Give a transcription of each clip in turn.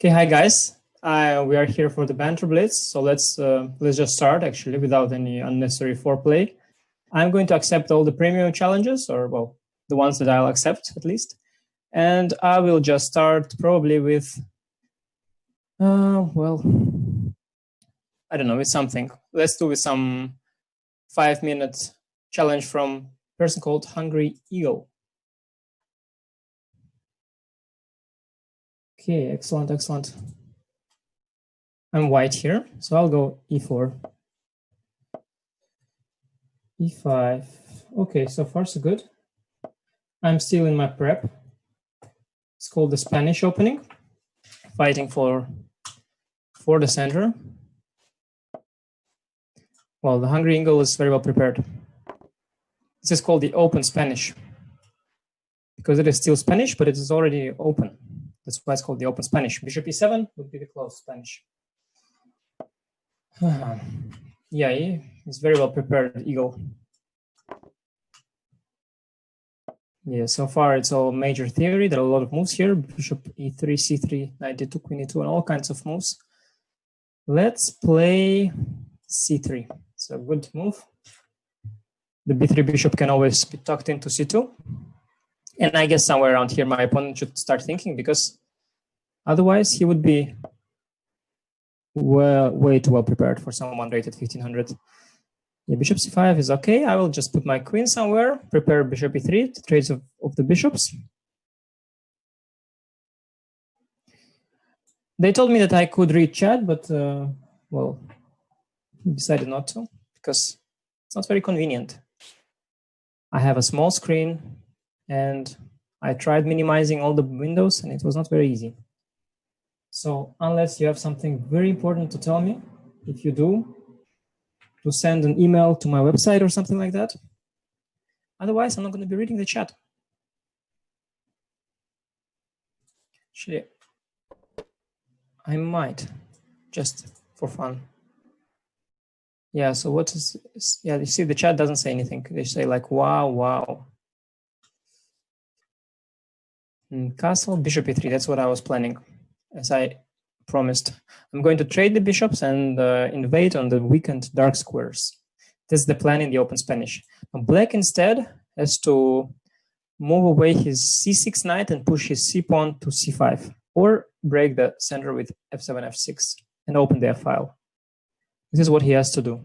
Okay, hi guys. We are here for the Banter Blitz, so let's just start actually without any unnecessary foreplay. I'm going to accept all the premium challenges, or well, the ones that I'll accept at least, and I will just start probably with, well, I don't know, with something. Let's do with some 5-minute challenge from a person called Hungry Eagle. Okay, excellent, excellent. I'm white here, so I'll go e4. e5. Okay, so far so good. I'm still in my prep. It's called the Spanish opening, fighting for the center. Well, the Hungry Eagle is very well prepared. This is called the open Spanish because it is still Spanish, but it is already open. That's why it's called the open Spanish. Bishop e7 would be the closed Spanish. Yeah, he is very well prepared, Eagle. Yeah, so far it's all major theory. There are a lot of moves here. Bishop e3, c3, knight d2, queen e2, and all kinds of moves. Let's play c3. It's a good move. The b3 bishop can always be tucked into c2. And I guess somewhere around here my opponent should start thinking, because otherwise he would be way too well prepared for someone rated 1500. Yeah, bishop c5 is okay. I will just put my queen somewhere, prepare bishop e3, the trades of the bishops. They told me that I could read chat, but well, decided not to because it's not very convenient. I have a small screen and I tried minimizing all the windows and it was not very easy. So unless you have something very important to tell me, if you do, to send an email to my website or something like that. Otherwise, I'm not going to be reading the chat. Actually, I might, just for fun. Yeah, so what is, yeah, you see the chat doesn't say anything. They say like, wow, wow. Castle, bishop e3, that's what I was planning, as I promised. I'm going to trade the bishops and invade on the weakened dark squares. This is the plan in the open Spanish. Now, black instead has to move away his c6 knight and push his c pawn to c5, or break the center with f7, f6, and open the f file. This is what he has to do.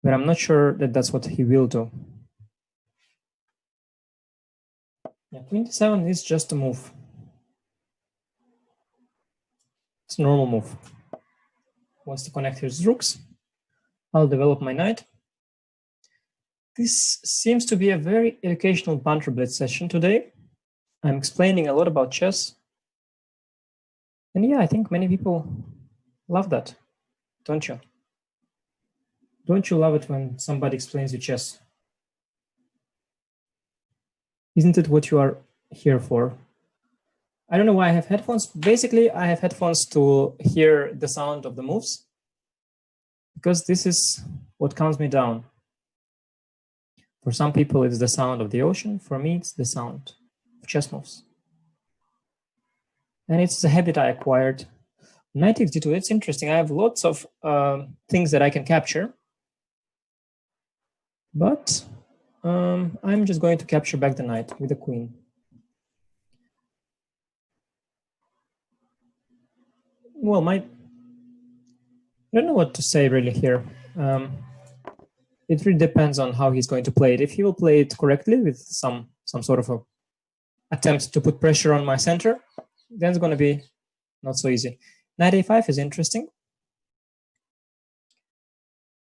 But I'm not sure that that's what he will do. Yeah, queen d7 is just a move. It's a normal move. Wants to connect his rooks. I'll develop my knight. This seems to be a very educational Banter Blitz session today. I'm explaining a lot about chess. And yeah, I think many people love that, don't you? Don't you love it when somebody explains you chess? Isn't it what you are here for? I don't know why I have headphones. Basically, I have headphones to hear the sound of the moves, because this is what calms me down. For some people, it's the sound of the ocean. For me, it's the sound of chess moves. And it's a habit I acquired. Knight takes d2, it's interesting. I have lots of things that I can capture. But I'm just going to capture back the knight with the queen. Well, I don't know what to say really here. It really depends on how he's going to play it. If he will play it correctly with some sort of a attempt to put pressure on my center, then it's going to be not so easy. Knight a5 is interesting.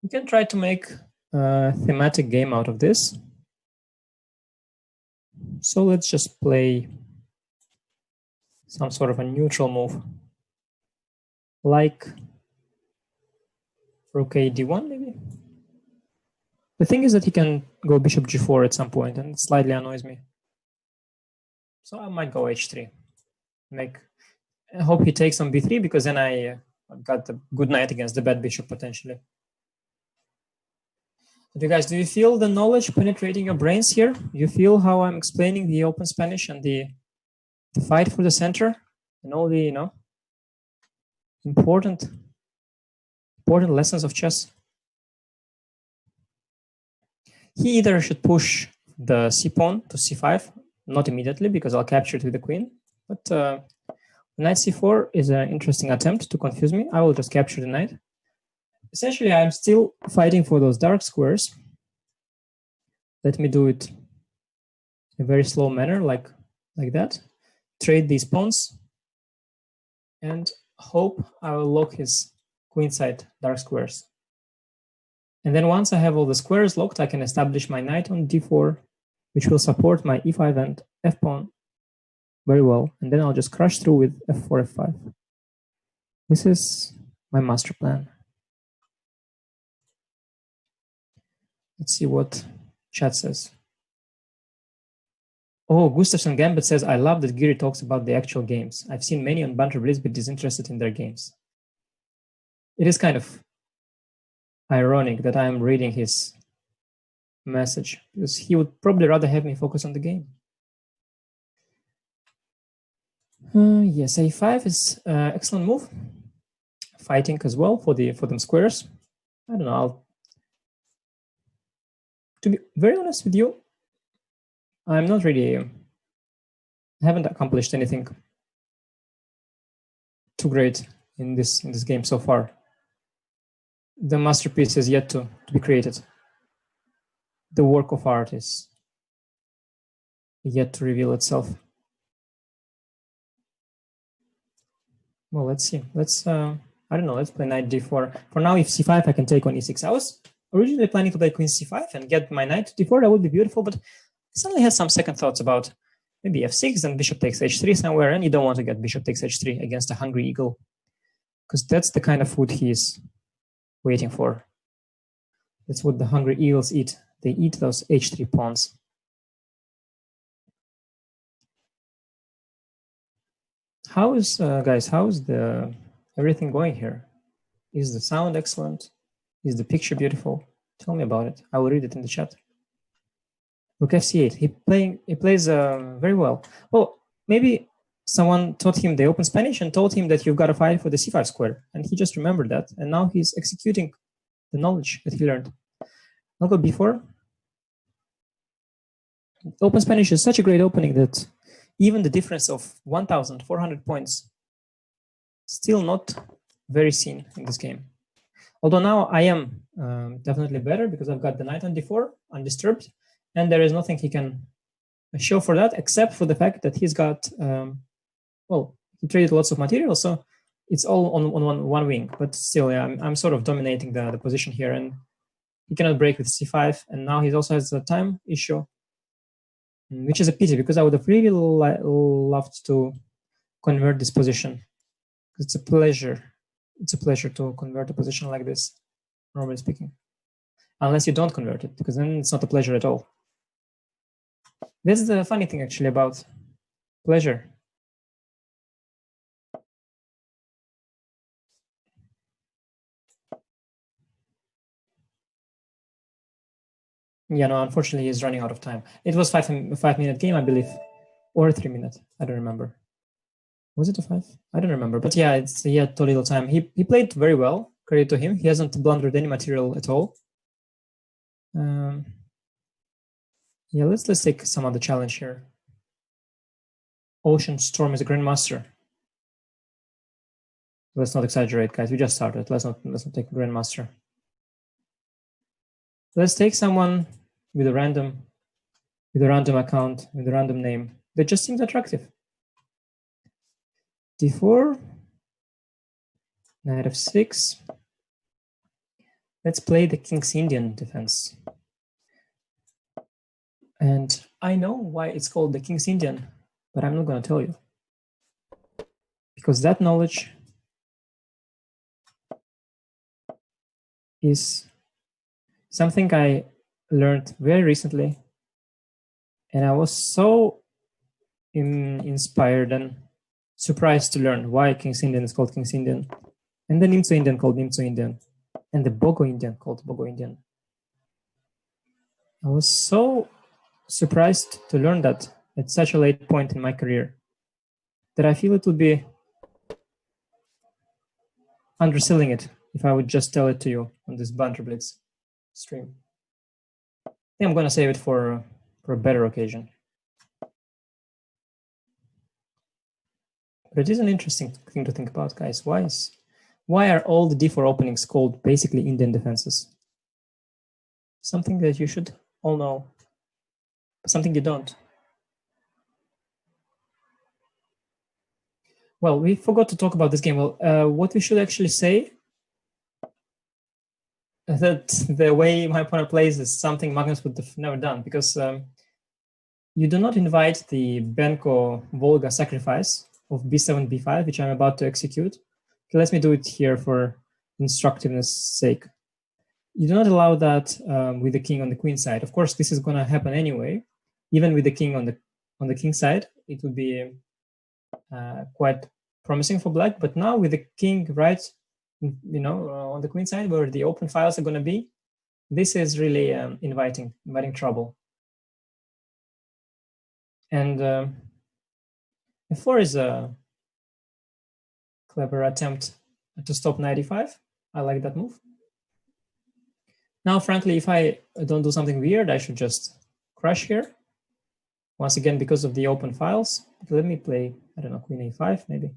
You can try to make a thematic game out of this. So let's just play some sort of a neutral move, like rook a d1 maybe. The thing is that he can go bishop g4 at some point, and it slightly annoys me. So I might go h3. I hope he takes on b3, because then I've got the good knight against the bad bishop potentially. But you guys, do you feel the knowledge penetrating your brains here? Do you feel how I'm explaining the open Spanish and the fight for the center? and all the important lessons of chess. He either should push the c pawn to c5, not immediately because I'll capture it with the queen, but knight c4 is an interesting attempt to confuse me. I will just capture the knight. Essentially, I'm still fighting for those dark squares. Let me do it in a very slow manner, like that. Trade these pawns and hope I will lock his queenside dark squares. And then once I have all the squares locked, I can establish my knight on d4, which will support my e5 and f pawn very well. And then I'll just crush through with f4, f5. This is my master plan. Let's see what chat says. Oh, Gustafsson Gambit says, I love that Giri talks about the actual games. I've seen many on Banter Blitz, but disinterested in their games. It is kind of ironic that I'm reading his message, because he would probably rather have me focus on the game. Yes, a5 is an excellent move. Fighting as well for them squares. I don't know. To be very honest with you, I'm not really. I haven't accomplished anything too great in this game so far. The masterpiece is yet to be created. The work of art is yet to reveal itself. Well, let's see. Let's I don't know. Let's play knight d4. For now, if c5, I can take on e6. I was originally planning to play queen c5 and get my knight to d4. That would be beautiful, but I suddenly had some second thoughts about maybe f6 and bishop takes h3 somewhere, and you don't want to get bishop takes h3 against a hungry eagle, because that's the kind of food he is waiting for. That's what the hungry eagles eat. They eat those h3 pawns. How is, guys, how is the everything going here? Is the sound excellent? Is the picture beautiful? Tell me about it. I will read it in the chat. Rook fc8. He plays very well. Well, maybe someone taught him the open Spanish and told him that you've got to fight for the c5 square, and he just remembered that, and now he's executing the knowledge that he learned. I'll go b4. Open Spanish is such a great opening that even the difference of 1,400 points still not very seen in this game. Although now I am definitely better because I've got the knight on d4 undisturbed, and there is nothing he can show for that except for the fact that he's got, well, he traded lots of material, so it's all on one wing. But still, yeah, I'm sort of dominating the position here, and he cannot break with c5, and now he also has a time issue, which is a pity because I would have really loved to convert this position. It's a pleasure. It's a pleasure to convert a position like this, normally speaking. Unless you don't convert it, because then it's not a pleasure at all. This is the funny thing, actually, about pleasure. Yeah, no, unfortunately, he's running out of time. It was a 5-minute game, I believe, or a 3-minute. I don't remember. Was it a 5? I don't remember. But yeah, he had too little time. He played very well. Credit to him. He hasn't blundered any material at all. Yeah, let's take some other challenge here. Ocean Storm is a grandmaster. Let's not exaggerate, guys. We just started. Let's not take a grandmaster. Let's take someone with a random account, with a random name that just seems attractive. d4, knight f6. Let's play the King's Indian defense. And I know why it's called the King's Indian, but I'm not going to tell you. Because that knowledge is something I learned very recently, and I was so inspired and surprised to learn why King's Indian is called King's Indian, and the Nimzo Indian called Nimzo Indian, and the Bogo Indian called Bogo Indian. I was so surprised to learn that at such a late point in my career. that I feel it would be underselling it if I would just tell it to you on this Banter Blitz stream. I think I'm going to save it for a better occasion. But it is an interesting thing to think about, guys. Why are all the d4 openings called basically Indian defenses? Something that you should all know, but something you don't. Well, we forgot to talk about this game. Well, what we should actually say that the way my opponent plays is something Magnus would have never done, because you do not invite the Benko-Volga sacrifice of b7, b5, which I'm about to execute. Okay, let me do it here for instructiveness sake. You do not allow that with the king on the queen side. Of course, this is going to happen anyway. Even with the king on the king side, it would be quite promising for black. But now with the king right, on the queen side where the open files are going to be, this is really inviting trouble. And f4 is a clever attempt to stop knight e5. I like that move. Now, frankly, if I don't do something weird, I should just crush here. Once again, because of the open files. Let me play, I don't know, queen a5 maybe.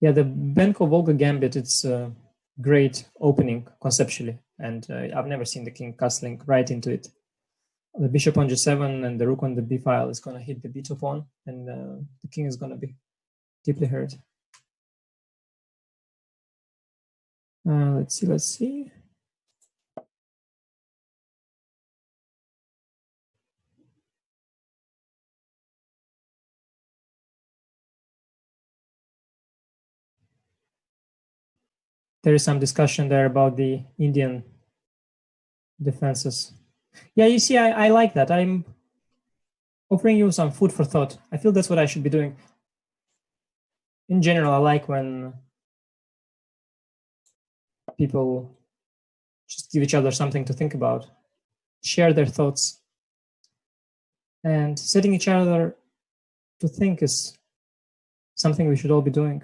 Yeah, the Benko-Volga gambit, it's a great opening conceptually. And I've never seen the king castling right into it. The bishop on g7 and the rook on the b file is going to hit the b2 pawn, and the king is going to be deeply hurt. Let's see. There is some discussion there about the Indian defenses. Yeah, you see, I like that. I'm offering you some food for thought. I feel that's what I should be doing. In general, I like when people just give each other something to think about, share their thoughts, and setting each other to think is something we should all be doing.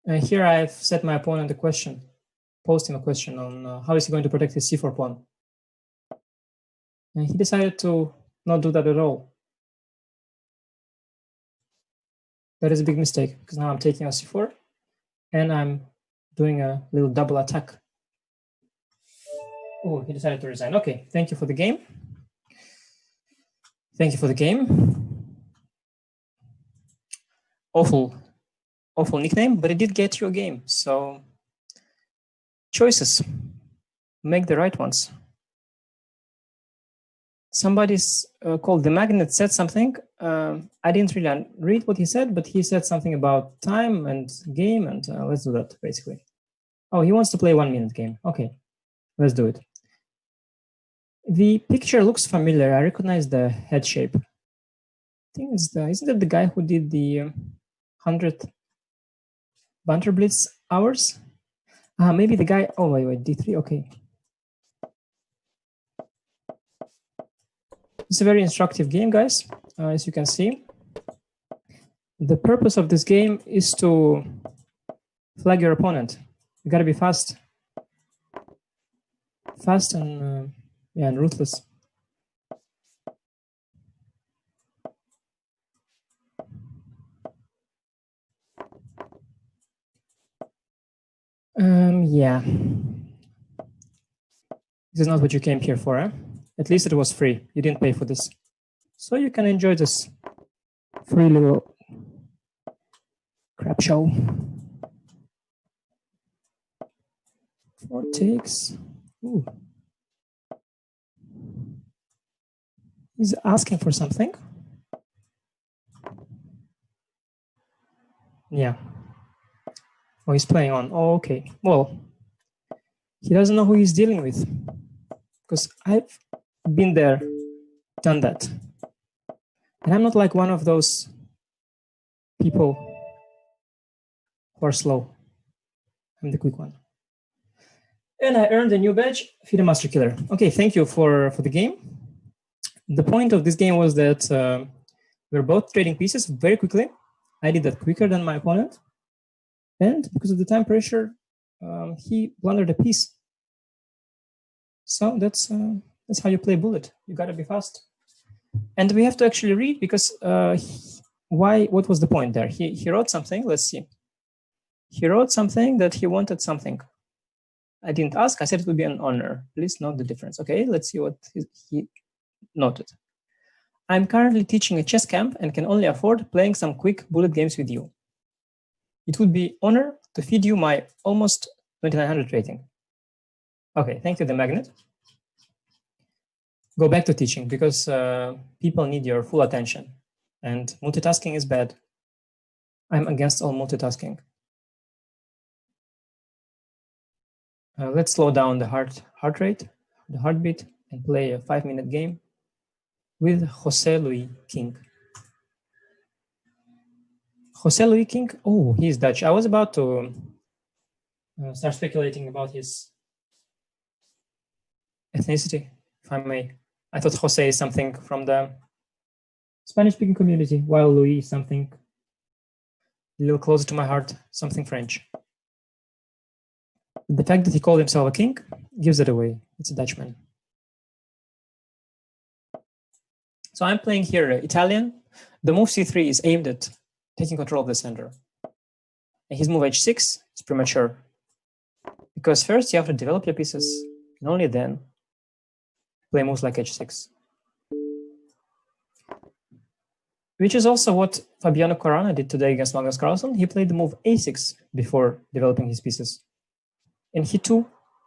And here I've set my opponent a question, posting a question on how is he going to protect his c4 pawn. And he decided to not do that at all. That is a big mistake, because now I'm taking on c4 and I'm doing a little double attack. Oh, he decided to resign. Okay, thank you for the game. Thank you for the game. Awful nickname, but it did get you a game. So choices, make the right ones. Somebody's called The Magnet said something. I didn't really read what he said, but he said something about time and game, and let's do that basically. Oh, he wants to play 1 minute game. Okay, let's do it. The picture looks familiar. I recognize the head shape. I think it's isn't it the guy who did the 100th Banter Blitz hours? Maybe the guy. Oh wait, d3. Okay. It's a very instructive game, guys. As you can see, the purpose of this game is to flag your opponent. You gotta be fast and and ruthless. Yeah. This is not what you came here for, eh? At least it was free. You didn't pay for this. So you can enjoy this free little crap show. 4 takes. Ooh. He's asking for something. Yeah. Oh, he's playing on. Oh, okay. Well, he doesn't know who he's dealing with, because I've been there, done that. And I'm not like one of those people who are slow. I'm the quick one. And I earned a new badge, Feed a Master Killer. Okay, thank you for the game. The point of this game was that we were both trading pieces very quickly. I did that quicker than my opponent. And because of the time pressure, he blundered a piece. So that's how you play bullet. You gotta be fast. And we have to actually read because what was the point there? He wrote something, let's see. He wrote something that he wanted something. I didn't ask, I said it would be an honor. Please note the difference. Okay, let's see what he noted. I'm currently teaching a chess camp and can only afford playing some quick bullet games with you. It would be honor to feed you my almost 2900 rating. Okay, thank you, the magnet. Go back to teaching because people need your full attention and multitasking is bad. I'm against all multitasking. Let's slow down the heart rate, the heartbeat, and play a 5-minute game with Jose Luis King. Jose Luis King, oh, he's Dutch. I was about to start speculating about his ethnicity, if I may. I thought Jose is something from the Spanish-speaking community, while Luis is something a little closer to my heart, something French. The fact that he called himself a king gives it away. It's a Dutchman. So I'm playing here Italian. The move c3 is aimed at taking control of the center. And his move h6 is premature. Because first you have to develop your pieces, and only then play moves like h6. Which is also what Fabiano Caruana did today against Magnus Carlsen. He played the move a6 before developing his pieces. And he too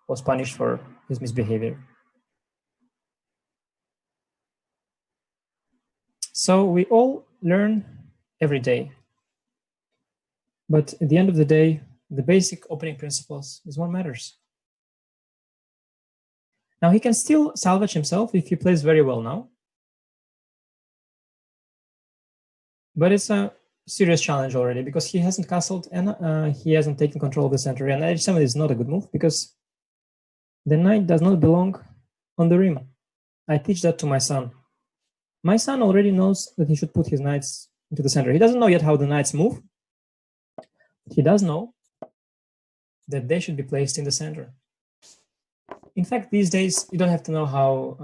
was punished for his misbehavior. So we all learn every day. But at the end of the day, the basic opening principles is what matters. Now he can still salvage himself if he plays very well now. But it's a serious challenge already because he hasn't castled and he hasn't taken control of the center. And h7 is not a good move because the knight does not belong on the rim. I teach that to my son. My son already knows that he should put his knights into the center. He doesn't know yet how the knights move. He does know that they should be placed in the center. In fact, these days you don't have to know how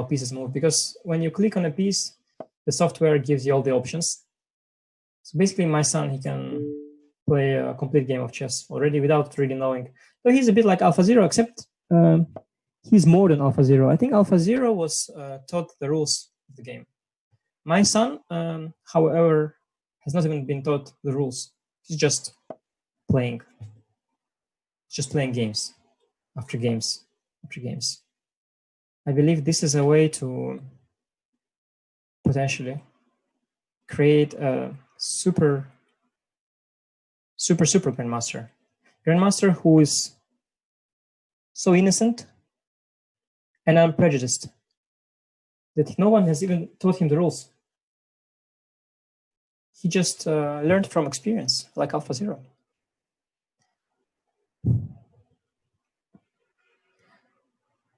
pieces move because when you click on a piece, the software gives you all the options. So basically, my son, he can play a complete game of chess already without really knowing. So he's a bit like AlphaZero, except he's more than AlphaZero. I think AlphaZero was taught the rules of the game. My son, however, has not even been taught the rules. He's just playing. He's just playing games after games after games. I believe this is a way to potentially create a super grandmaster. Grandmaster who is so innocent and unprejudiced that no one has even taught him the rules. He just learned from experience, like AlphaZero.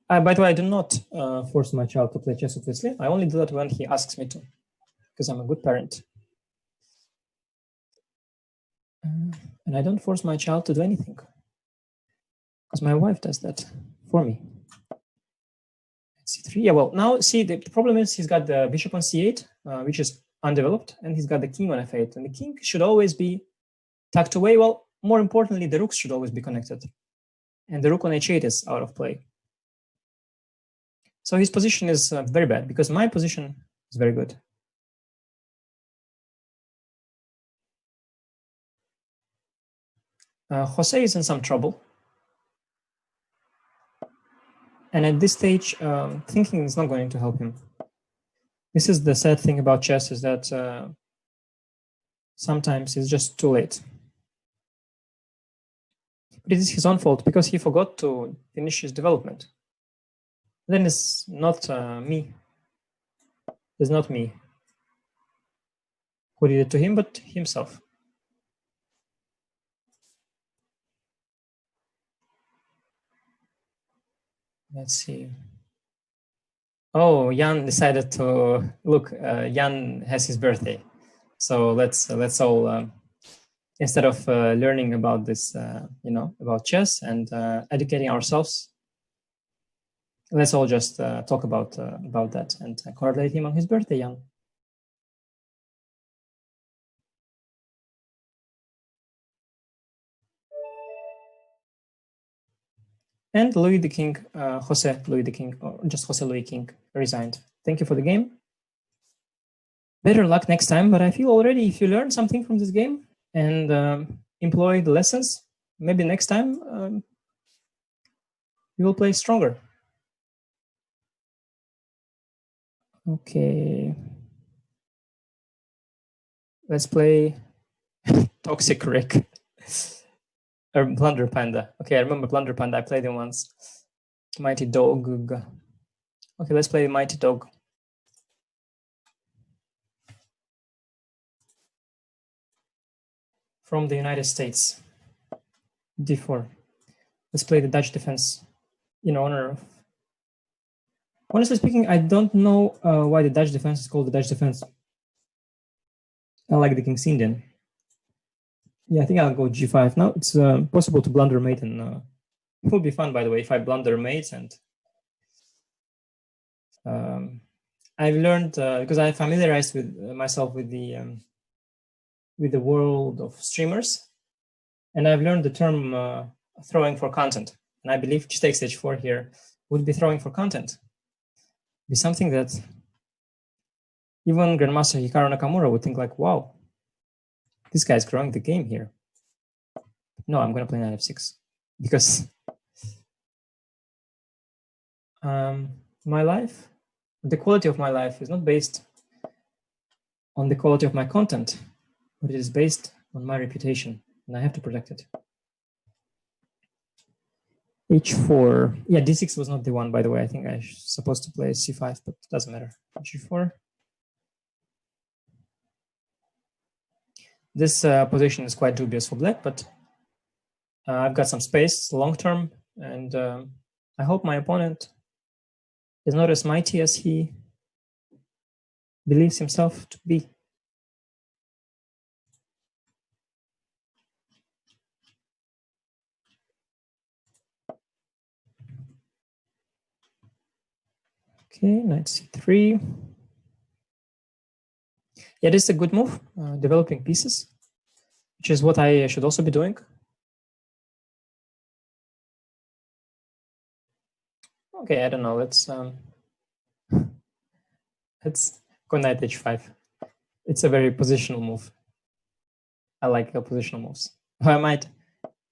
By the way, I do not force my child to play chess, obviously. I only do that when he asks me to, because I'm a good parent. And I don't force my child to do anything, because my wife does that for me. C3, yeah, well, now see, the problem is he's got the bishop on c8, which is undeveloped, and he's got the king on f8, and the king should always be tucked away. Well, more importantly, the rooks should always be connected, and the rook on h8 is out of play. So his position is very bad, because my position is very good. Jose is in some trouble. And at this stage, thinking is not going to help him. This is the sad thing about chess, is that sometimes it's just too late. But it is his own fault, because he forgot to finish his development. Then it's not me. It's not me who did it to him, but himself. Let's see. Oh, Jan decided to look. Jan has his birthday, so let's all instead of learning about this, about chess and educating ourselves, let's all just talk about that and congratulate him on his birthday, Jan. And Louis the King, Jose Louis the King, or just Jose Louis King, resigned. Thank you for the game. Better luck next time, but I feel already if you learn something from this game and employ the lessons, maybe next time you will play stronger. Okay. Let's play Toxic Rick. Or Blunder Panda. Okay, I remember Blunder Panda. I played him once. Mighty Dog. Okay, let's play Mighty Dog. From the United States. D4. Let's play the Dutch defense in honor of... Honestly speaking, I don't know why the Dutch defense is called the Dutch defense. I like the King's Indian. Yeah, I think I'll go G5. Now it's possible to blunder mate, and it would be fun, by the way, if I blunder mates. And I've learned because I familiarized with myself with the world of streamers, and I've learned the term throwing for content. And I believe Stake Stage 4 here would be throwing for content. Be something that even Grandmaster Hikaru Nakamura would think like, wow, this guy's growing the game here. No, I'm going to play knight f6 because my life, the quality of my life is not based on the quality of my content, but it is based on my reputation, and I have to protect it. H4. Yeah, D6 was not the one, by the way. I think I was supposed to play C5, but it doesn't matter. G4. This position is quite dubious for black, but I've got some space long term, and I hope my opponent is not as mighty as he believes himself to be. Okay, knight c3. Yeah, this is a good move, developing pieces, which is what I should also be doing. Okay, I don't know. Let's go knight h5. It's a very positional move. I like positional moves. I might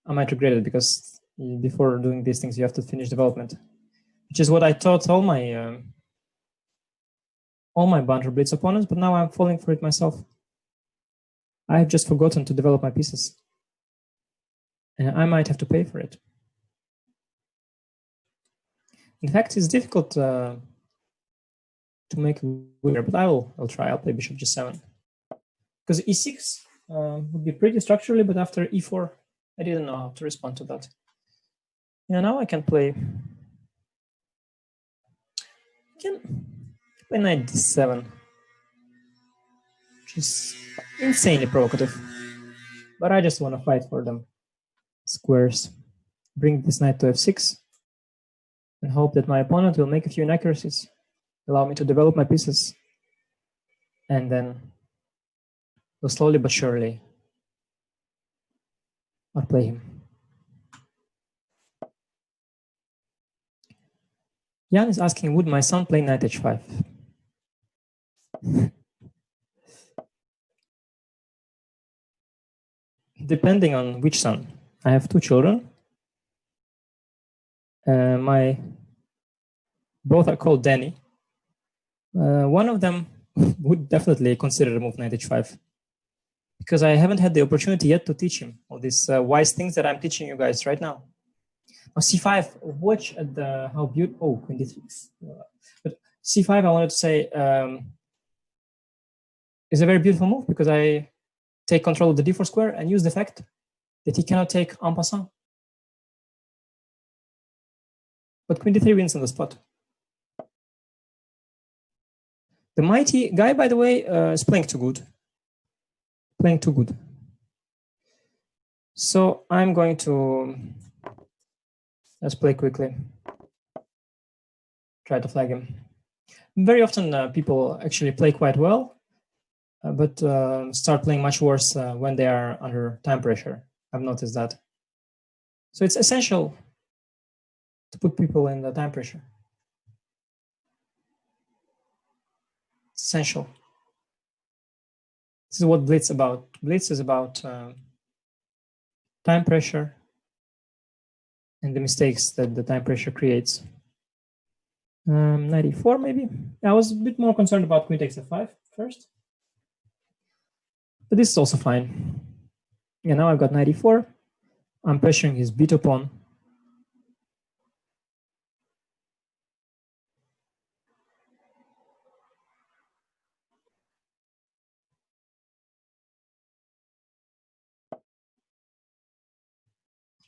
regret it because before doing these things, you have to finish development, which is what I taught all my Banter Blitz opponents. But now I'm falling for it myself. I have just forgotten to develop my pieces, and I might have to pay for it. In fact, it's difficult to make a winner, but I'll try. I'll play bishop g7 because e6 would be pretty structurally, but after e4, I didn't know how to respond to that. Yeah, now I can play knight d7, which is insanely provocative. But I just want to fight for them squares. Bring this knight to f6 and hope that my opponent will make a few inaccuracies, allow me to develop my pieces, and then will slowly but surely outplay him. Jan is asking, would my son play knight h5? Depending on which son. I have two children. Both are called Danny. One of them would definitely consider a move knight h5 because I haven't had the opportunity yet to teach him all these wise things that I'm teaching you guys right now. Now c5, watch at how beautiful. Oh, queen d3. But c5, I wanted to say, is a very beautiful move because I take control of the d4 square and use the fact that he cannot take en passant. But queen d3 wins on the spot. The mighty guy, by the way, is playing too good. Playing too good. So I'm going to, let's play quickly. Try to flag him. Very often people actually play quite well, but start playing much worse when they are under time pressure. I've noticed that. So it's essential to put people in the time pressure. It's essential. This is what Blitz is about. Blitz is about time pressure and the mistakes that the time pressure creates. 94 maybe. I was a bit more concerned about queen takes f5 first. But this is also fine. Yeah, now I've got 94. I'm pressuring his b2 pawn.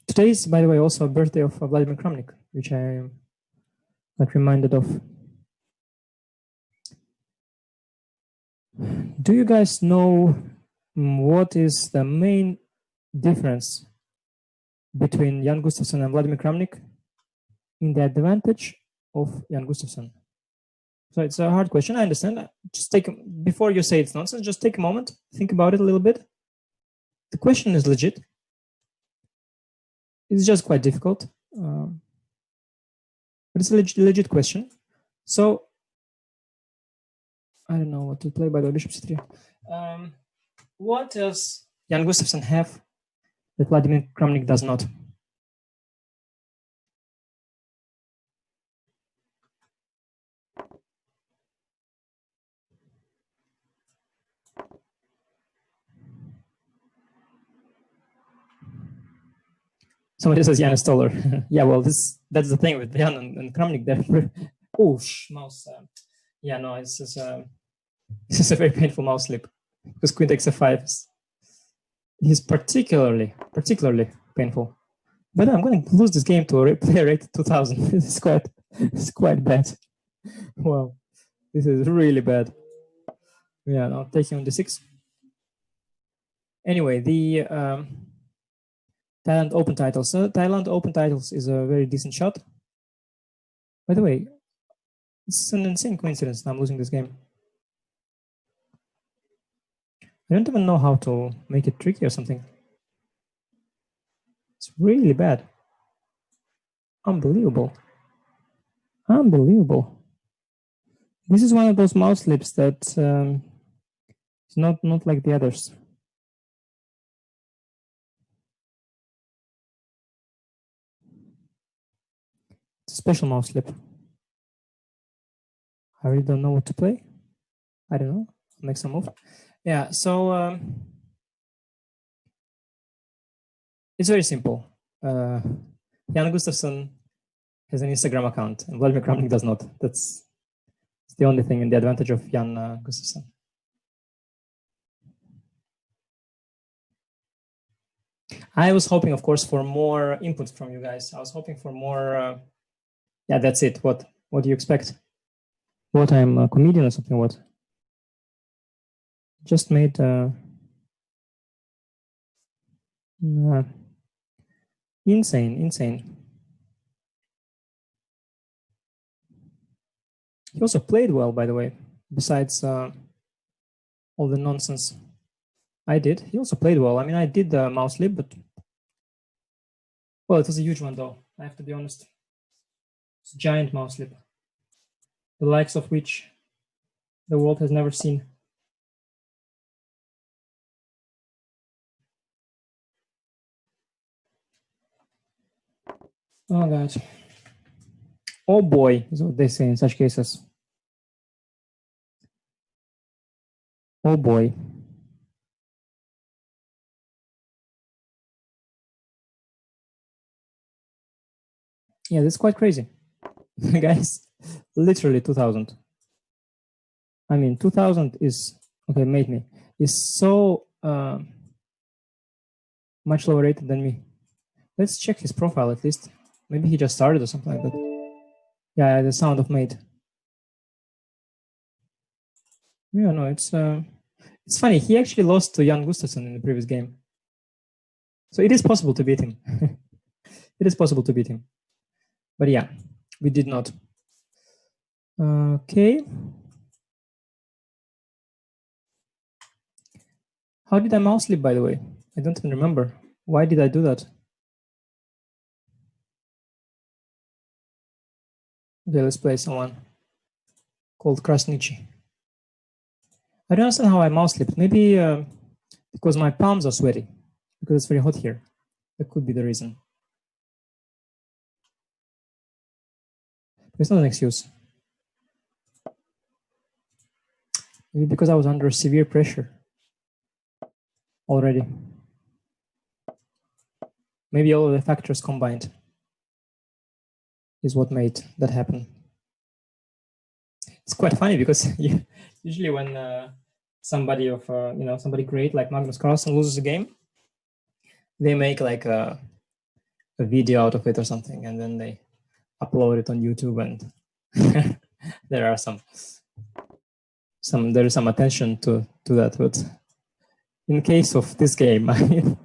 Today is, by the way, also a birthday of Vladimir Kramnik, which I got reminded of. Do you guys know what is the main difference between Jan Gustafsson and Vladimir Kramnik in the advantage of Jan Gustafsson? So it's a hard question, I understand. Just before you say it's nonsense, just take a moment, think about it a little bit. The question is legit. It's just quite difficult, but it's a legit question. So I don't know what to play by the bishop c3. What does Jan Gustafsson have that Vladimir Kramnik does not? Somebody says Jan is taller. Yeah, well, that's the thing with Jan and Kramnik. Oh, mouse. Yeah, no, this is a very painful mouse slip because queen takes f5 is particularly painful. But I'm going to lose this game to a player rated 2000. It's quite bad. Wow, this is really bad. Yeah, I'll take him on d6. Anyway, the Thailand Open titles. Thailand Open titles is a very decent shot. By the way, it's an insane coincidence that I'm losing this game. I don't even know how to make it tricky or something. It's really bad. Unbelievable. Unbelievable. This is one of those mouse slips that is not like the others. It's a special mouse slip. I really don't know what to play. I don't know. I'll make some move. Yeah, so it's very simple. Jan Gustafsson has an Instagram account and Vladimir Kramnik does not. That's the only thing in the advantage of Jan Gustafsson. I was hoping, of course, for more input from you guys. I was hoping for more. Yeah, that's it. What do you expect? What, I'm a comedian or something? What? Just made. Insane. He also played well, by the way. Besides all the nonsense I did, he also played well. I mean, I did the mouse slip, but well, it was a huge one, though. I have to be honest. It's a giant mouse slip, the likes of which the world has never seen. Oh God. Oh boy, is what they say in such cases. Oh boy. Yeah, that's quite crazy. Guys, literally 2000. I mean, 2000 is, okay, made me, is so much lower rated than me. Let's check his profile at least. Maybe he just started or something like that. Yeah, the sound of mate. Yeah, no, it's funny. He actually lost to Jan Gustafsson in the previous game, so it is possible to beat him. It is possible to beat him, but yeah, we did not. Okay. How did I mouse slip, by the way? I don't even remember. Why did I do that? Okay, let's play someone called Krasnichi. I don't understand how I mouse slipped. Maybe because my palms are sweaty, because it's very hot here. That could be the reason. It's not an excuse. Maybe because I was under severe pressure already. Maybe all of the factors combined is what made that happen. It's quite funny because usually when somebody of somebody great like Magnus Carlsen loses a game, they make like a video out of it or something, and then they upload it on YouTube, and there are some there is some attention to that. But in case of this game, I mean,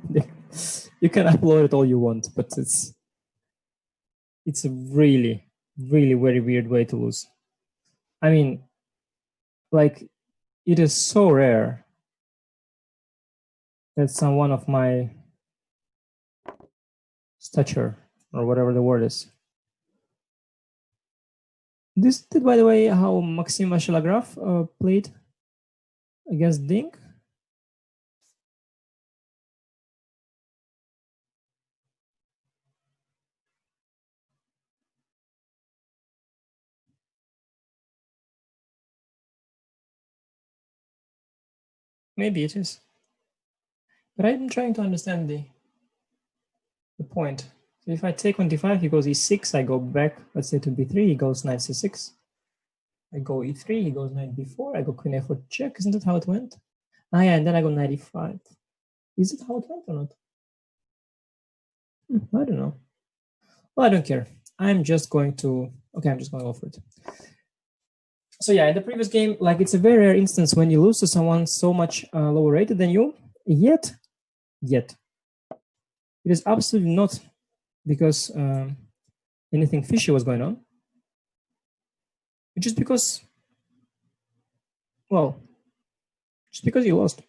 you can upload it all you want, but it's a really, really very weird way to lose. I mean, like, it is so rare that someone of my stature, or whatever the word is. This did, by the way, how Maxim Vashelagraf played against Dink. Maybe it is. But I'm trying to understand the point. So if I take 25, he goes e6, I go back, let's say to b3, he goes knight c6. I go e3, he goes knight b4, I go queen a4 check. Isn't that how it went? Ah, yeah, and then I go knight e5. Is it how it went or not? I don't know. Well, I don't care. I'm just going to go for it. So yeah, in the previous game, like, it's a very rare instance when you lose to someone so much lower rated than you, yet, it is absolutely not because anything fishy was going on. It's just because, well, just because you lost.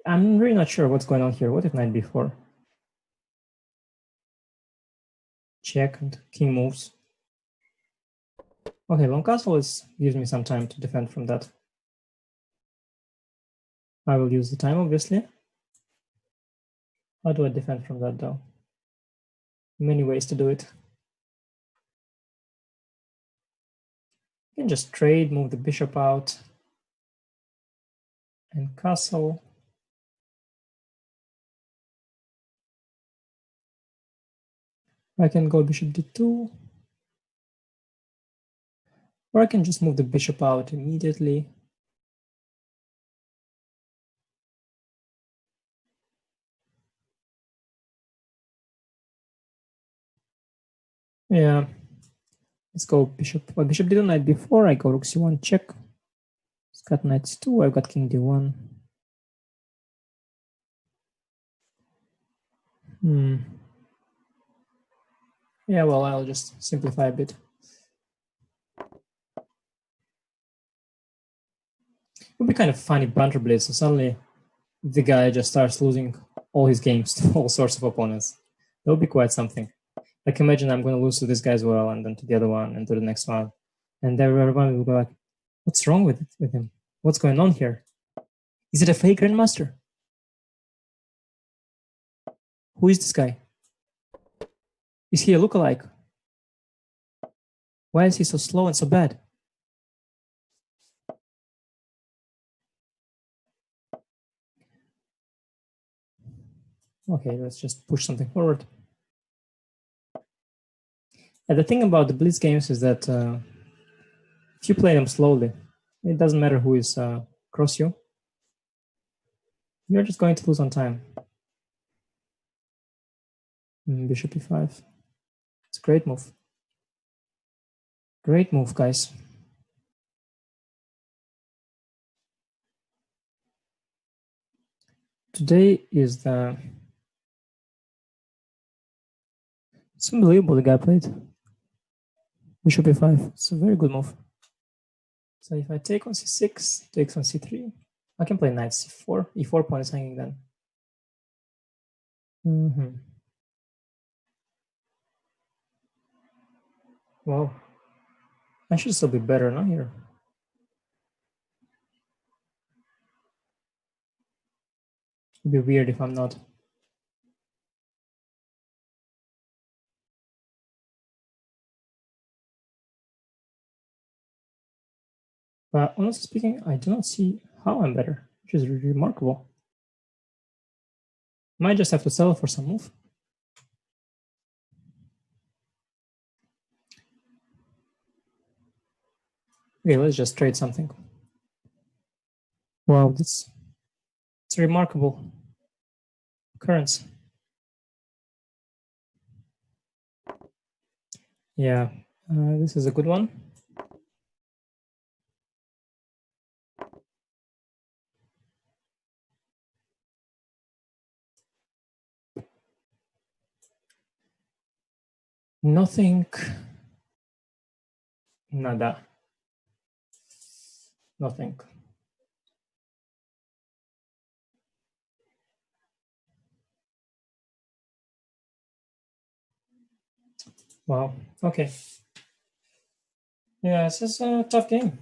I'm really not sure what's going on here. What if knight b4? Check and king moves. Okay, long castle gives me some time to defend from that. I will use the time, obviously. How do I defend from that, though? Many ways to do it. You can just trade, move the bishop out, and castle. I can go bishop d2. Or I can just move the bishop out immediately. Yeah. Let's go bishop. Well, bishop d2, knight b4. I go rook c1, check. It's got knight c2. I've got king d1. Yeah, well, I'll just simplify a bit. It would be kind of funny, Banter Blitz, so suddenly the guy just starts losing all his games to all sorts of opponents. That would be quite something. Like, imagine I'm going to lose to this guy as well, and then to the other one, and to the next one. And everyone will be like, what's wrong with him? What's going on here? Is it a fake grandmaster? Who is this guy? Is he a lookalike? Why is he so slow and so bad? Okay, let's just push something forward. And the thing about the Blitz games is that if you play them slowly, it doesn't matter who is across you. You're just going to lose on time. Bishop e5. It's a great move. Great move, guys. Today is the... It's unbelievable the guy played. Bishop e5. It's a very good move. So if I take on c6, takes on c3, I can play knight c4. e4 pawn is hanging then. Wow. I should still be better, not here. It'd be weird if I'm not. But honestly speaking, I do not see how I'm better, which is really remarkable. Might just have to settle for some move. Okay, let's just trade something. Wow, it's a remarkable occurrence. Yeah, this is a good one. Nothing. Nada. Nothing. Wow. Okay. Yeah, this is a tough game.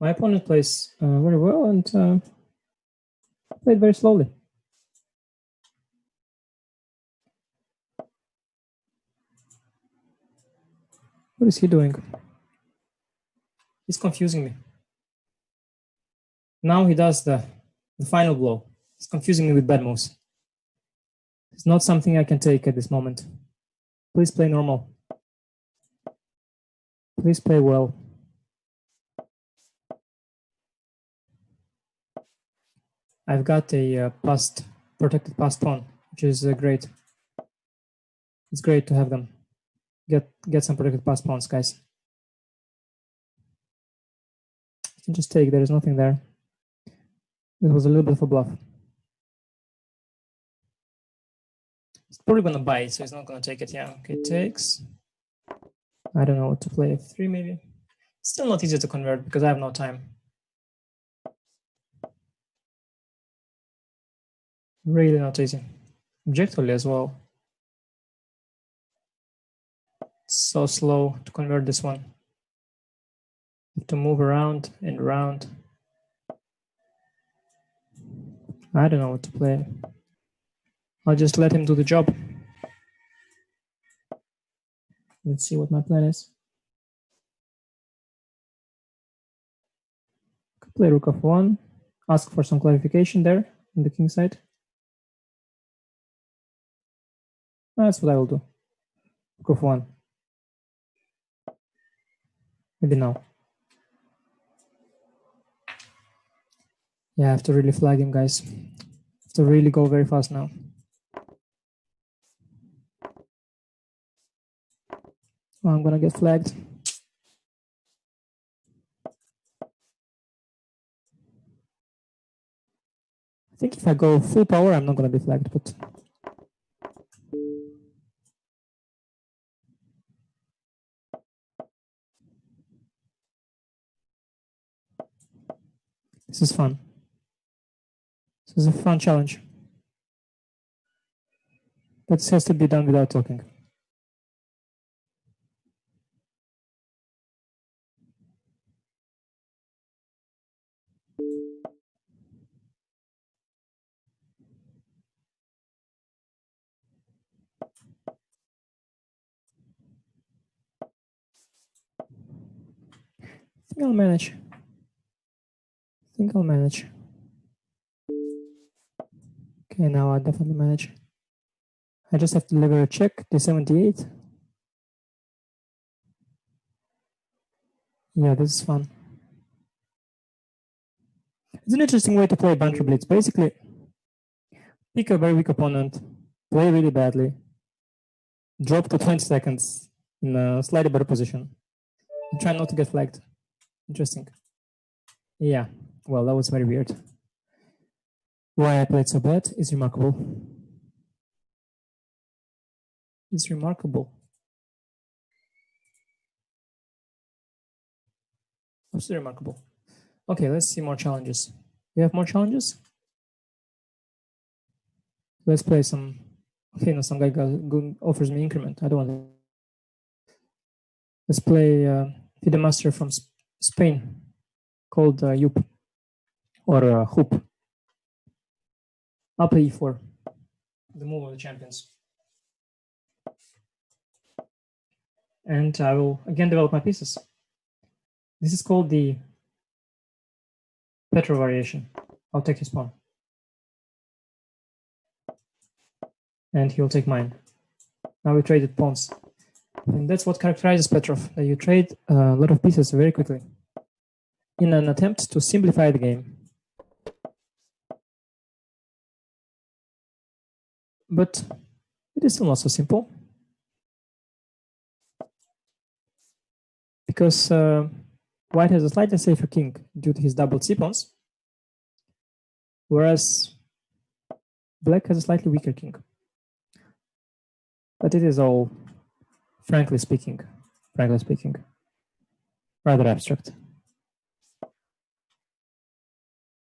My opponent plays very well and played very slowly. What is he doing? He's confusing me. Now he does the final blow. He's confusing me with bad moves. It's not something I can take at this moment. Please play normal. Please play well. I've got a protected passed pawn, which is great. It's great to have them. Get some protected passed pawns, guys. You can just take. There is nothing there. It was a little bit of a bluff. He's probably gonna buy it, so he's not gonna take it. Yeah. Okay, takes. I don't know what to play. F3 maybe. It's still not easy to convert because I have no time. Really not easy. Objectively as well. It's so slow to convert this one. You have to move around and around. I don't know what to play. I'll just let him do the job. Let's see what my plan is. Could play rook f1. Ask for some clarification there on the king side. That's what I will do. Rook f1. Maybe now. Yeah, I have to really flag him, guys. I have to really go very fast now. Oh, I'm gonna get flagged. I think if I go full power, I'm not gonna be flagged, but this is fun. This is a fun challenge. But this has to be done without talking. I think I'll manage. Okay, now I'll definitely manage. I just have to deliver a check, d78. Yeah, this is fun. It's an interesting way to play Banter Blitz. Basically, pick a very weak opponent, play really badly, drop to 20 seconds in a slightly better position, and try not to get flagged. Interesting. Yeah, well, that was very weird. Why I played so bad is remarkable. It's remarkable. Absolutely remarkable. Okay, let's see more challenges. You have more challenges? Let's play some. Okay, no, some guy offers me increment. I don't want to. Let's play FIDE master from Spain called Yup or Hoop. I'll play e4, the move of the champions. And I will again develop my pieces. This is called the Petrov variation. I'll take his pawn. And he'll take mine. Now we traded pawns. And that's what characterizes Petrov, that you trade a lot of pieces very quickly in an attempt to simplify the game. But it is still not so simple. Because White has a slightly safer king due to his doubled c-pawns, whereas Black has a slightly weaker king. But it is all, frankly speaking, rather abstract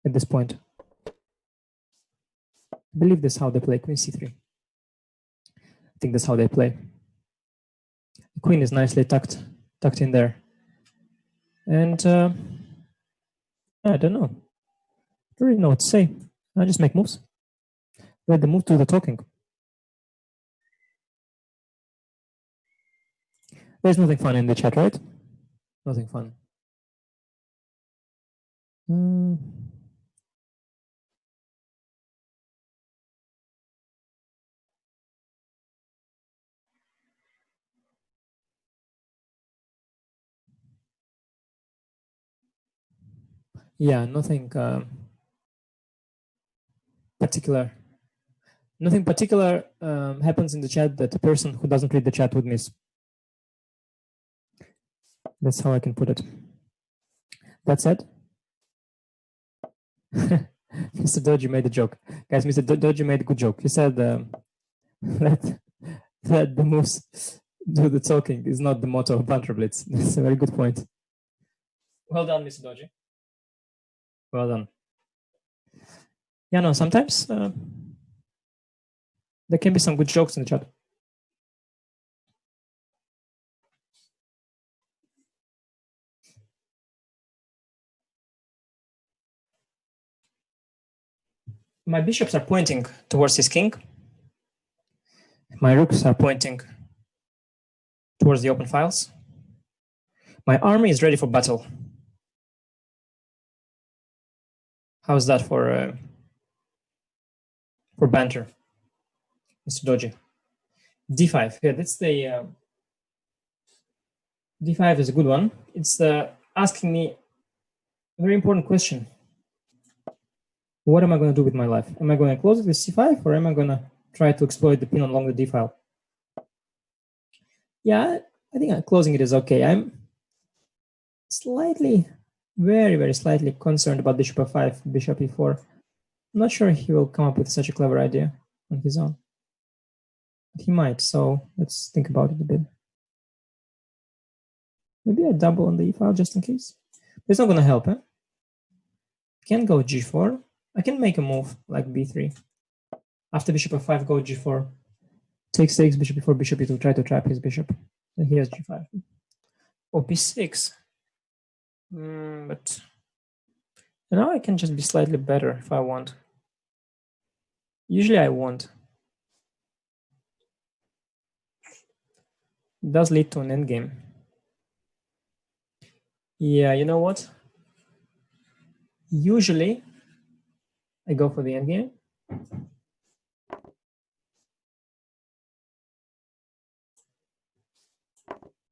at this point. I believe this is how they play queen c3. I think that's how they play. The queen is nicely tucked in there. And I don't know. I don't really know what to say. I just make moves. Let the move do the talking. There's nothing fun in the chat, right? Nothing fun. Yeah, nothing particular. Nothing particular happens in the chat that the person who doesn't read the chat would miss. That's how I can put it. That said, Mr. Doji made a joke. Guys, Mr. Doji made a good joke. He said let the moves do the talking is not the motto of Banter Blitz. That's a very good point. Well done, Mr. Doji. Well done. Yeah, no, sometimes there can be some good jokes in the chat. My bishops are pointing towards his king. My rooks are pointing towards the open files. My army is ready for battle. How's that for banter, Mr. Doji? D5. Yeah, that's the D5 is a good one. It's asking me a very important question. What am I going to do with my life? Am I going to close it with C5, or am I going to try to exploit the pin along the D file? Yeah, I think closing it is okay. I'm slightly, very, very slightly concerned about bishop f5, bishop e4. I'm not sure he will come up with such a clever idea on his own. But he might, so let's think about it a bit. Maybe I double on the e file just in case. But it's not going to help, eh? I can go g4. I can make a move like b3. After bishop f5, go g4. Takes bishop e4, bishop e2, try to trap his bishop. And he has g5. Oh, b6. But now I can just be slightly better if I want. Usually I won't. It does lead to an endgame. Yeah, you know what? Usually I go for the endgame.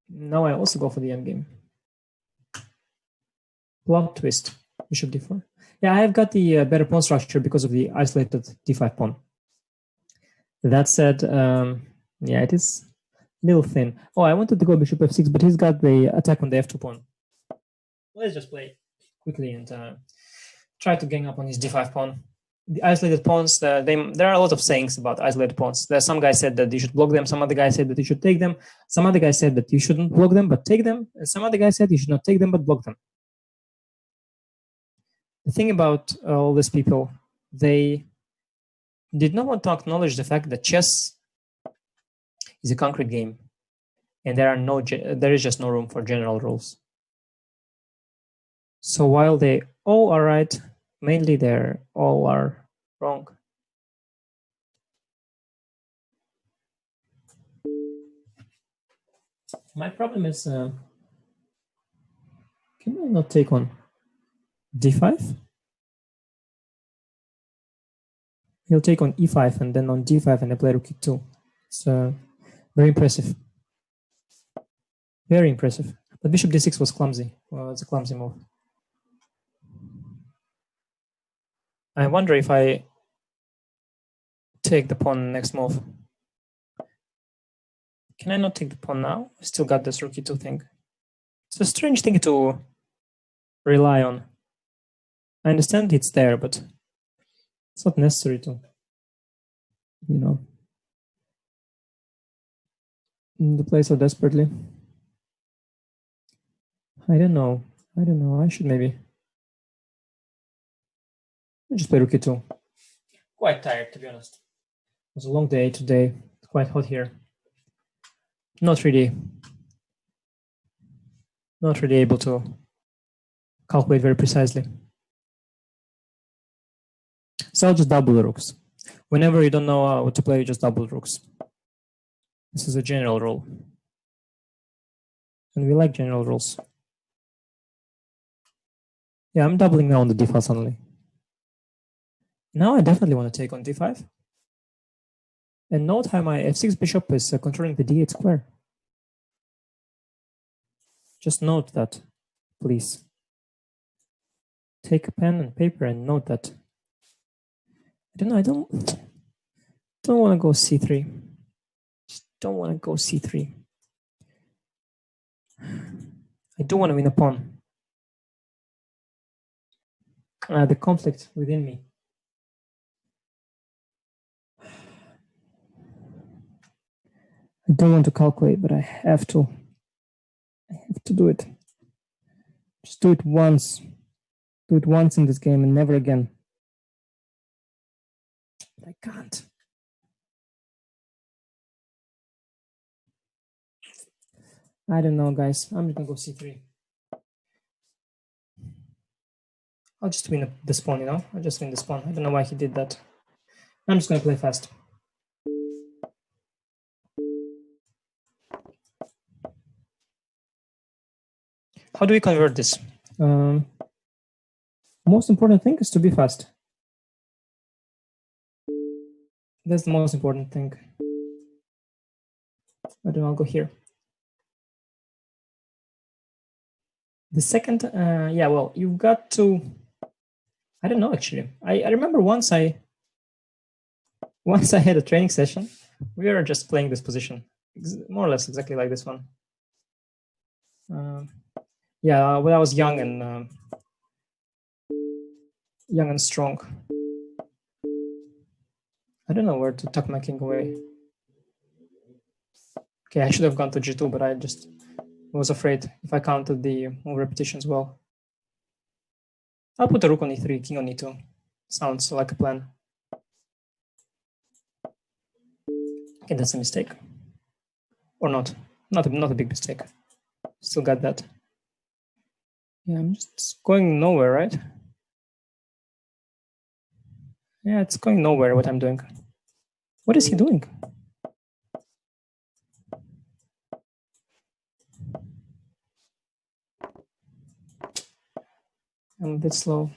Now I also go for the endgame. Plot twist, bishop d4. Yeah, I have got the better pawn structure because of the isolated d5 pawn. That said, yeah, it is a little thin. Oh, I wanted to go bishop f6, but he's got the attack on the f2 pawn. Let's just play quickly and try to gang up on his d5 pawn. The isolated pawns, there are a lot of sayings about isolated pawns. Some guy said that you should block them. Some other guy said that you should take them. Some other guy said that you shouldn't block them, but take them. And some other guy said you should not take them, but block them. The thing about all these people, they did not want to acknowledge the fact that chess is a concrete game, and there is just no room for general rules. So while they all are right, mainly they all are wrong. My problem is, can I not take on d5? He'll take on e5 and then on d5 and I play rook e2. It's very impressive. Very impressive. But bishop d6 was clumsy. Well, it's a clumsy move. I wonder if I take the pawn next move. Can I not take the pawn now? I still got this rook e2 thing. It's a strange thing to rely on. I understand it's there, but it's not necessary to, to play so desperately. I don't know. I should maybe just play rook e2. Quite tired, to be honest. It was a long day today. It's quite hot here. Not really able to calculate very precisely. So I'll just double the rooks. Whenever you don't know what to play, you just double rooks. This is a general rule. And we like general rules. Yeah, I'm doubling now on the d5 suddenly. Now I definitely want to take on d5. And note how my f6 bishop is controlling the d8 square. Just note that, please. Take a pen and paper and note that. I don't want to go c3. Just don't want to go c3. I do want to win a pawn. The conflict within me. I don't want to calculate, but I have to. I have to do it. Just do it once. Do it once in this game and never again. But I can't. I don't know, guys. I'm just gonna go c3. I'll just win this pawn, I'll just win this pawn. I don't know why he did that. I'm just gonna play fast. How do we convert this? Most important thing is to be fast. That's the most important thing. I don't know, I'll go here. The second, yeah, well, you've got to, I don't know, actually. I remember once I had a training session, we were just playing this position, more or less exactly like this one. Yeah, when I was young and strong. I don't know where to tuck my king away. Okay, I should have gone to g2, but I just was afraid if I counted the move repetitions well. I'll put a rook on e3, king on e2. Sounds like a plan. Okay, that's a mistake. Or not. Not a big mistake. Still got that. Yeah, I'm just going nowhere, right? Yeah, it's going nowhere what I'm doing. What is he doing? I'm a bit slow.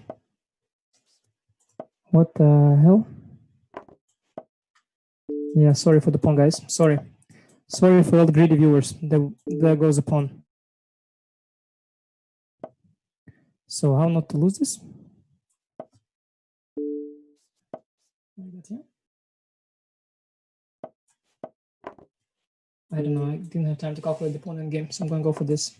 What the hell? Yeah, sorry for the pawn, guys. Sorry. Sorry for all the greedy viewers. There goes the pawn. So how not to lose this? I don't know. I didn't have time to calculate the pawn endgame, so I'm going to go for this.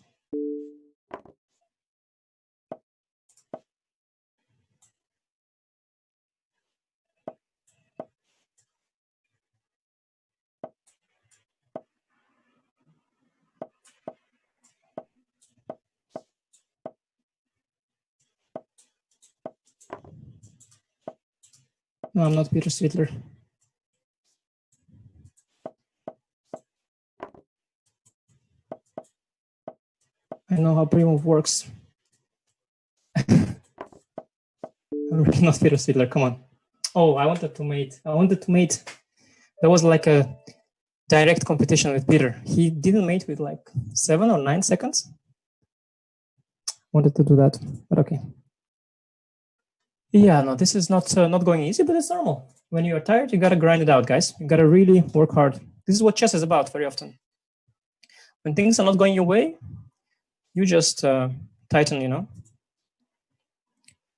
No, I'm not Peter Svidler. I know how pre-move works. I'm really not Peter Svidler. Come on. Oh, I wanted to mate. There was like a direct competition with Peter. He didn't mate with like 7 or 9 seconds. Wanted to do that, but okay. Yeah, no, this is not going easy, but it's normal. When you're tired, you gotta grind it out, guys. You gotta really work hard. This is what chess is about very often. When things are not going your way, you just tighten,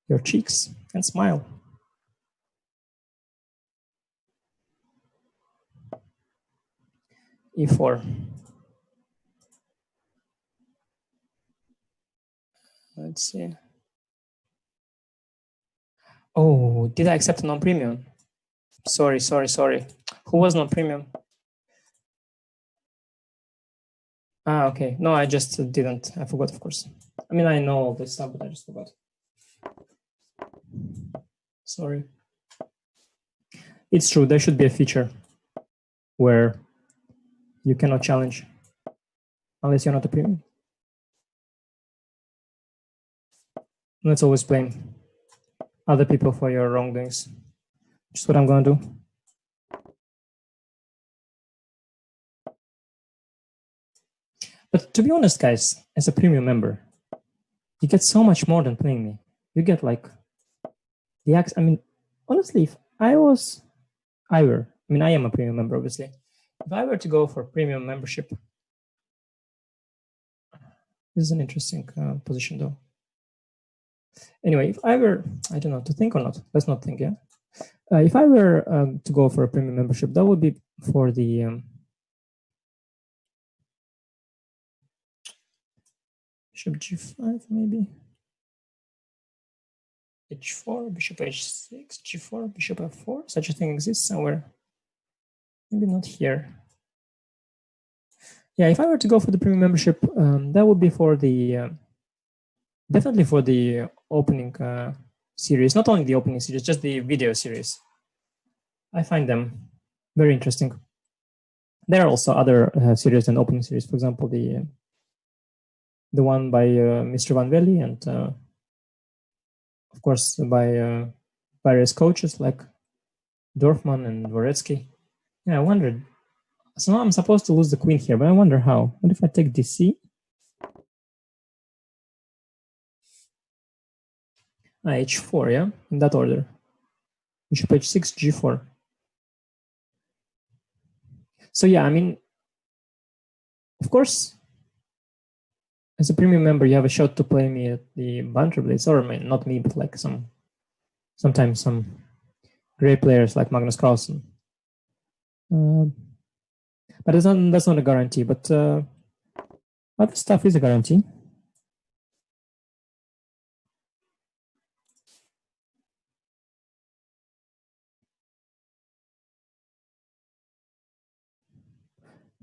your cheeks and smile. E4. Let's see. Oh, did I accept a non-premium? Sorry. Who was non-premium? Ah, okay. No, I just didn't. I forgot, of course. I mean, I know all this stuff, but I just forgot. Sorry. It's true. There should be a feature where you cannot challenge unless you're not a premium. Let's always blame other people for your wrongdoings. Which is what I'm going to do. But to be honest, guys, as a premium member, you get so much more than playing me. You get like the I mean, honestly, if I am a premium member, obviously. If I were to go for premium membership, this is an interesting position, though. Anyway, if I were, I don't know, to think or not. Let's not think, yeah? If I were to go for a premium membership, that would be for the bishop g5, maybe. h4, bishop h6, g4, bishop f4. Such a thing exists somewhere. Maybe not here. Yeah, if I were to go for the premium membership, that would be for the definitely for the opening series. Not only the opening series, just the video series. I find them very interesting. There are also other series than opening series. For example, the one by Mr. Van Velde and of course by various coaches like Dorfman and Dvoretsky. Yeah, I wondered. So now I'm supposed to lose the queen here, but I wonder how. What if I take dc? H4, yeah, in that order. Bishop h6, g4. So yeah, I mean, of course, as a premium member, you have a shot to play me at the Banter Blitz, or not me, but like sometimes some great players like Magnus Carlsen. But that's not a guarantee. But other stuff is a guarantee.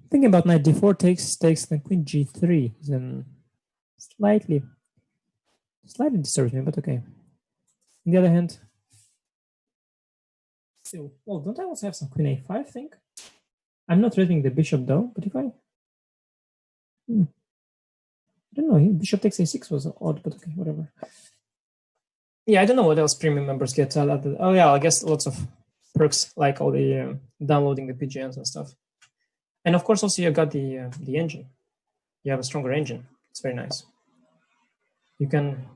Thinking about knight d4 takes then queen g3, then slightly disturbs me, but okay. On the other hand, still, well, don't I also have some queen a5 thing? I'm not threatening the bishop though, but if I don't know, bishop takes a6 was odd, but okay, whatever. Yeah, I don't know what else premium members get. Oh yeah, I guess lots of perks like all the downloading the PGNs and stuff. And of course, also you got the engine. You have a stronger engine. It's very nice. You can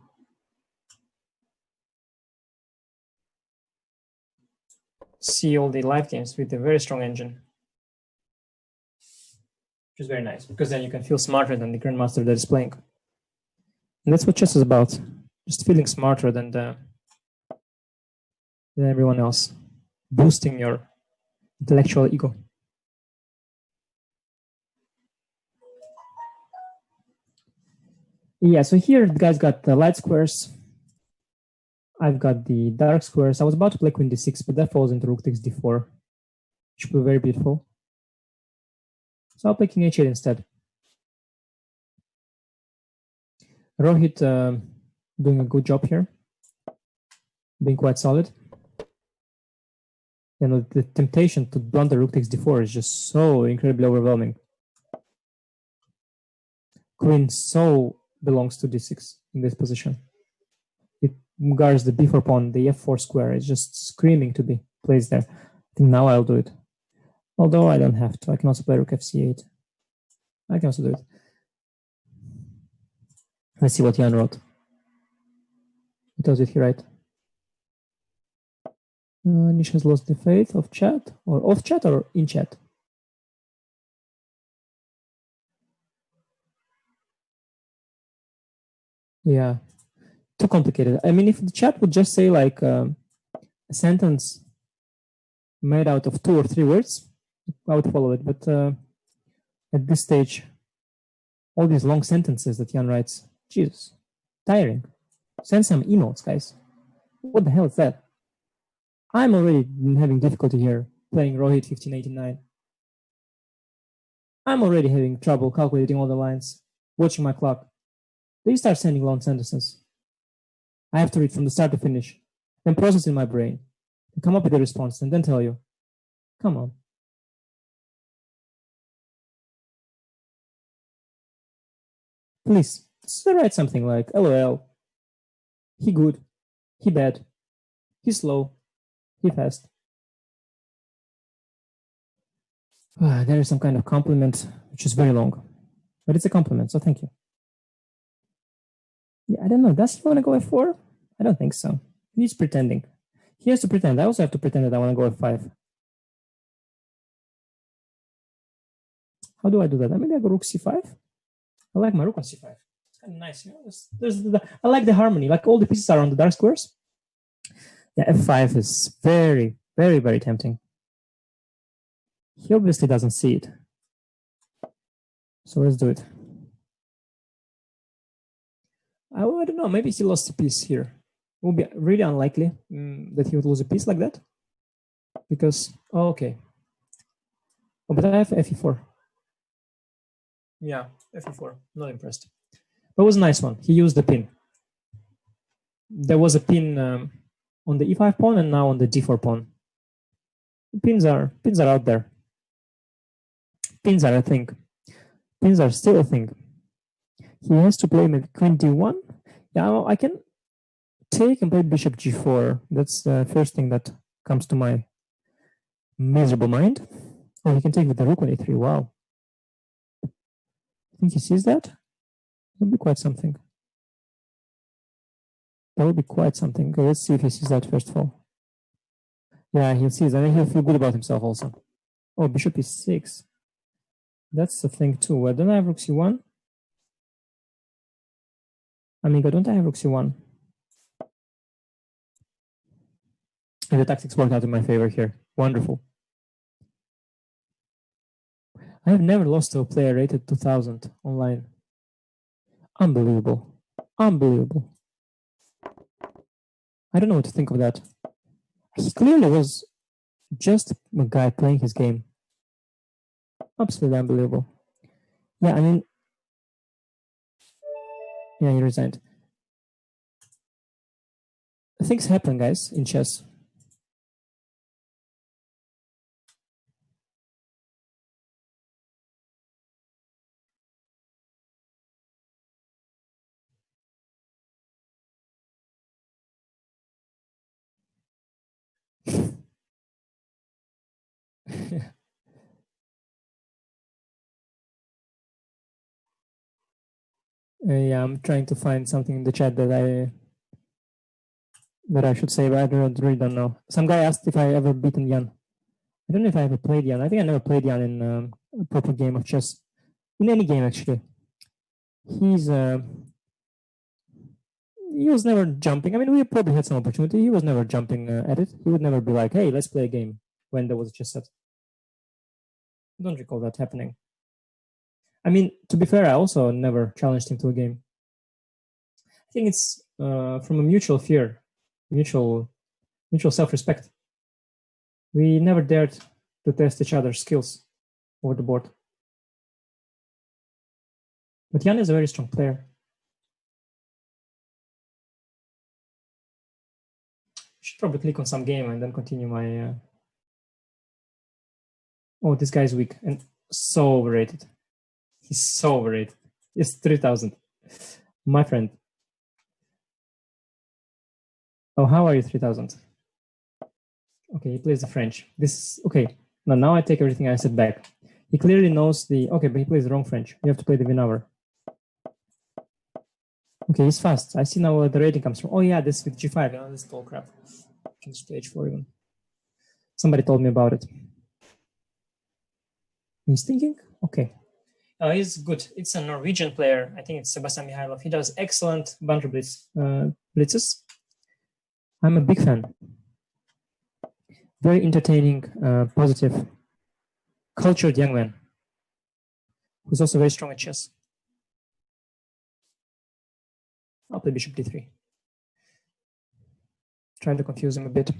see all the live games with a very strong engine, which is very nice because then you can feel smarter than the grandmaster that is playing. And that's what chess is about: just feeling smarter than everyone else, boosting your intellectual ego. Yeah, so here the guys got the light squares. I've got the dark squares. I was about to play queen d6, but that falls into rook takes d4, which would be very beautiful. So I'll play king h8 instead. Rohit doing a good job here, being quite solid. You know, the temptation to blunder rook takes d4 is just so incredibly overwhelming. Queen so belongs to d6 in this position. It guards the b4 pawn, the f4 square is just screaming to be placed there. I think now I'll do it. Although I don't have to. I can also play rook fc8. I can also do it. Let's see what Jan wrote. He tells it here, right? Anish has lost the faith of chat, or off chat, or in chat. Yeah, too complicated. I mean, if the chat would just say like a sentence made out of 2 or 3 words, I would follow it. But at this stage, all these long sentences that Jan writes, Jesus, tiring. Send some emotes, guys. What the hell is that? I'm already having difficulty here playing Rohit 1589. I'm already having trouble calculating all the lines, watching my clock. They start sending long sentences. I have to read from the start to finish, then process in my brain, and come up with a response, and then tell you. Come on. Please, write something like, LOL. He good. He bad. He slow. He fast. There is some kind of compliment, which is very long. But it's a compliment, so thank you. Yeah, I don't know. Does he want to go f4? I don't think so. He's pretending. He has to pretend. I also have to pretend that I want to go f5. How do I do that? Maybe I go rook c5. I like my rook on c5. It's kind of nice. You know, I like the harmony. Like all the pieces are on the dark squares. Yeah, f5 is very, very, very tempting. He obviously doesn't see it. So let's do it. I don't know. Maybe he lost a piece here. It would be really unlikely that he would lose a piece like that. Because, oh, okay. Oh, but I have fe4. Yeah, fe4. Not impressed. But it was a nice one. He used the pin. There was a pin on the e5 pawn and now on the d4 pawn. Pins are out there. Pins are a thing. Pins are still a thing. He has to play maybe queen d1. Yeah, I can take and play bishop g4. That's the first thing that comes to my miserable mind. Oh, he can take with the rook on a3. Wow. I think he sees that. That would be quite something. That would be quite something. Okay, let's see if he sees that first of all. Yeah, he sees. I think he'll feel good about himself also. Oh, bishop e6. That's the thing too. Well, don't I have rook c1? Amigo, don't I have rook c1? And the tactics worked out in my favor here. Wonderful. I have never lost to a player rated 2000 online. Unbelievable. Unbelievable. I don't know what to think of that. He clearly was just a guy playing his game. Absolutely unbelievable. Yeah, I mean, yeah, he resigned. Things happen, guys, in chess. Yeah, I'm trying to find something in the chat that I should say, but I really don't know. Some guy asked if I ever beaten Jan. I don't know if I ever played Jan. I think I never played Jan in a proper game of chess. In any game, actually. He was never jumping. I mean, we probably had some opportunity. He was never jumping at it. He would never be like, hey, let's play a game when there was a chess set. I don't recall that happening. I mean, to be fair, I also never challenged him to a game. think it's from a mutual fear, mutual self-respect. We never dared to test each other's skills over the board. But Jan is a very strong player. Should probably click on some game and then continue my. Oh, this guy's weak and so overrated. He's so overrated. It's 3,000. My friend. Oh, how are you 3,000? Okay, he plays the French. This okay. Now I take everything I said back. He clearly knows the okay, but he plays the wrong French. You have to play the Winawer. Okay, he's fast. I see now where the rating comes from. Oh yeah, this with G5. Oh, this is all crap. I can just play H4 even. Somebody told me about it. He's thinking? Okay. He's good. It's a Norwegian player. I think it's Sebastian Mihailov. He does excellent Banter Blitz blitzes. I'm a big fan. Very entertaining, positive, cultured young man who's also very strong at chess. I'll play bishop d3. Trying to confuse him a bit.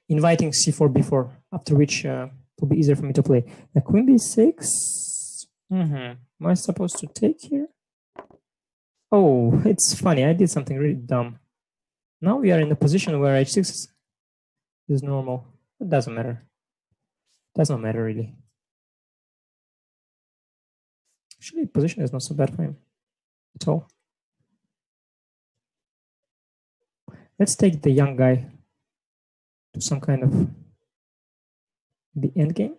Inviting c4, b4, after which it will be easier for me to play. Now, queen b6. Am I supposed to take here? Oh, it's funny. I did something really dumb. Now we are in a position where h6 is normal. It doesn't matter. Does not matter really. Actually, position is not so bad for him at all. Let's take the young guy to some kind of the end game.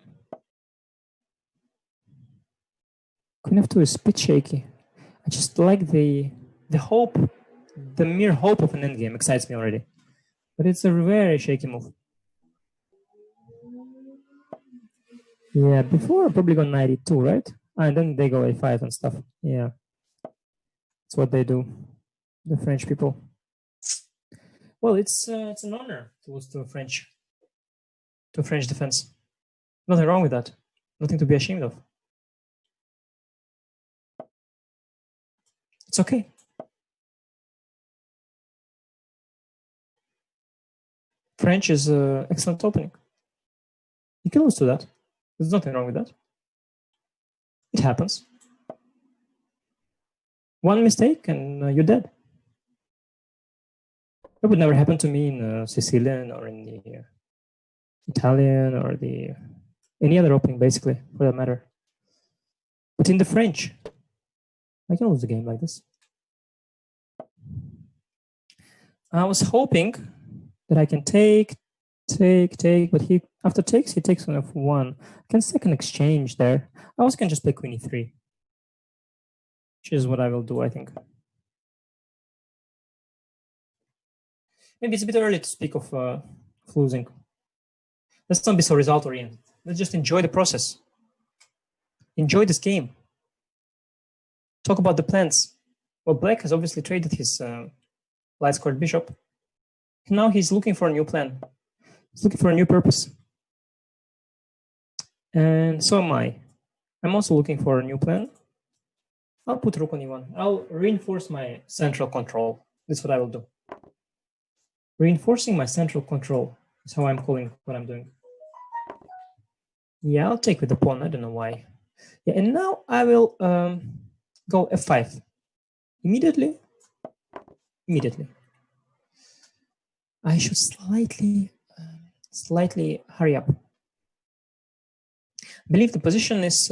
Queen f2 is a bit shaky. I just like the hope, the mere hope of an endgame excites me already. But it's a very shaky move. Yeah, before probably go knight e2, right? And then they go a5 and stuff. Yeah, that's what they do, the French people. Well, it's an honor to lose to a French defense. Nothing wrong with that. Nothing to be ashamed of. It's okay. French is an excellent opening. You can lose to that. There's nothing wrong with that. It happens. One mistake and you're dead. That would never happen to me in Sicilian or in the Italian or any other opening, basically, for that matter. But in the French, I can lose the game like this. I was hoping that I can take, but he after takes, he takes on f1. I can second exchange there. I also can just play queen e3, which is what I will do, I think. Maybe it's a bit early to speak of losing. Let's not be so result-oriented. Let's just enjoy the process. Enjoy this game. Talk about the plans. Well, Black has obviously traded his light-squared bishop. Now he's looking for a new plan. He's looking for a new purpose. And so am I. I'm also looking for a new plan. I'll put rook on e1. I'll reinforce my central control. That's what I will do. Reinforcing my central control is how I'm calling what I'm doing. Yeah, I'll take with the pawn. I don't know why. Yeah, and now I will go f5. Immediately. I should slightly hurry up. I believe the position is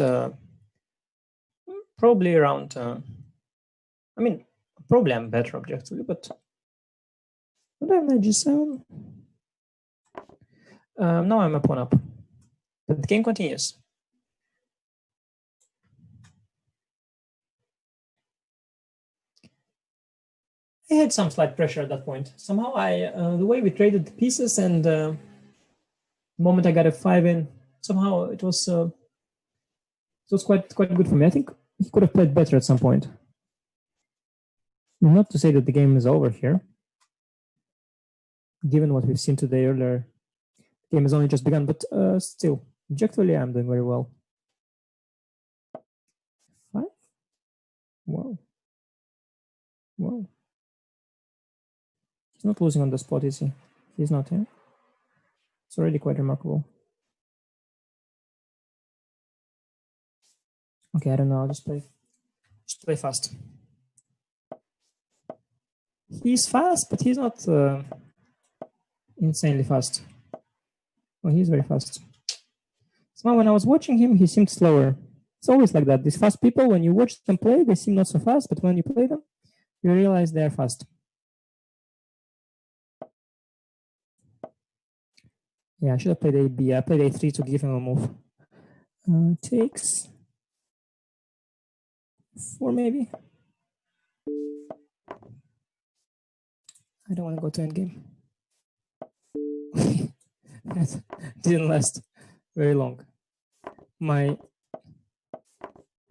probably around. Probably I'm better objectively, but I have knight g7. Now I'm a pawn up, but the game continues. I had some slight pressure at that point. Somehow the way we traded the pieces and the moment I got a 5 in, somehow it was quite good for me. I think he could have played better at some point. Not to say that the game is over here. Given what we've seen today earlier, the game has only just begun, but still, objectively, I'm doing very well. 5? Wow. He's not losing on the spot, is he? He's not, yeah? It's already quite remarkable. Okay, I don't know. I'll just play fast. He's fast, but he's not insanely fast. Well, he's very fast. So when I was watching him, he seemed slower. It's always like that. These fast people, when you watch them play, they seem not so fast, but when you play them, you realize they're fast. Yeah, I should have played AB. I played A3 to give him a move. Takes 4 maybe. I don't want to go to endgame. That didn't last very long.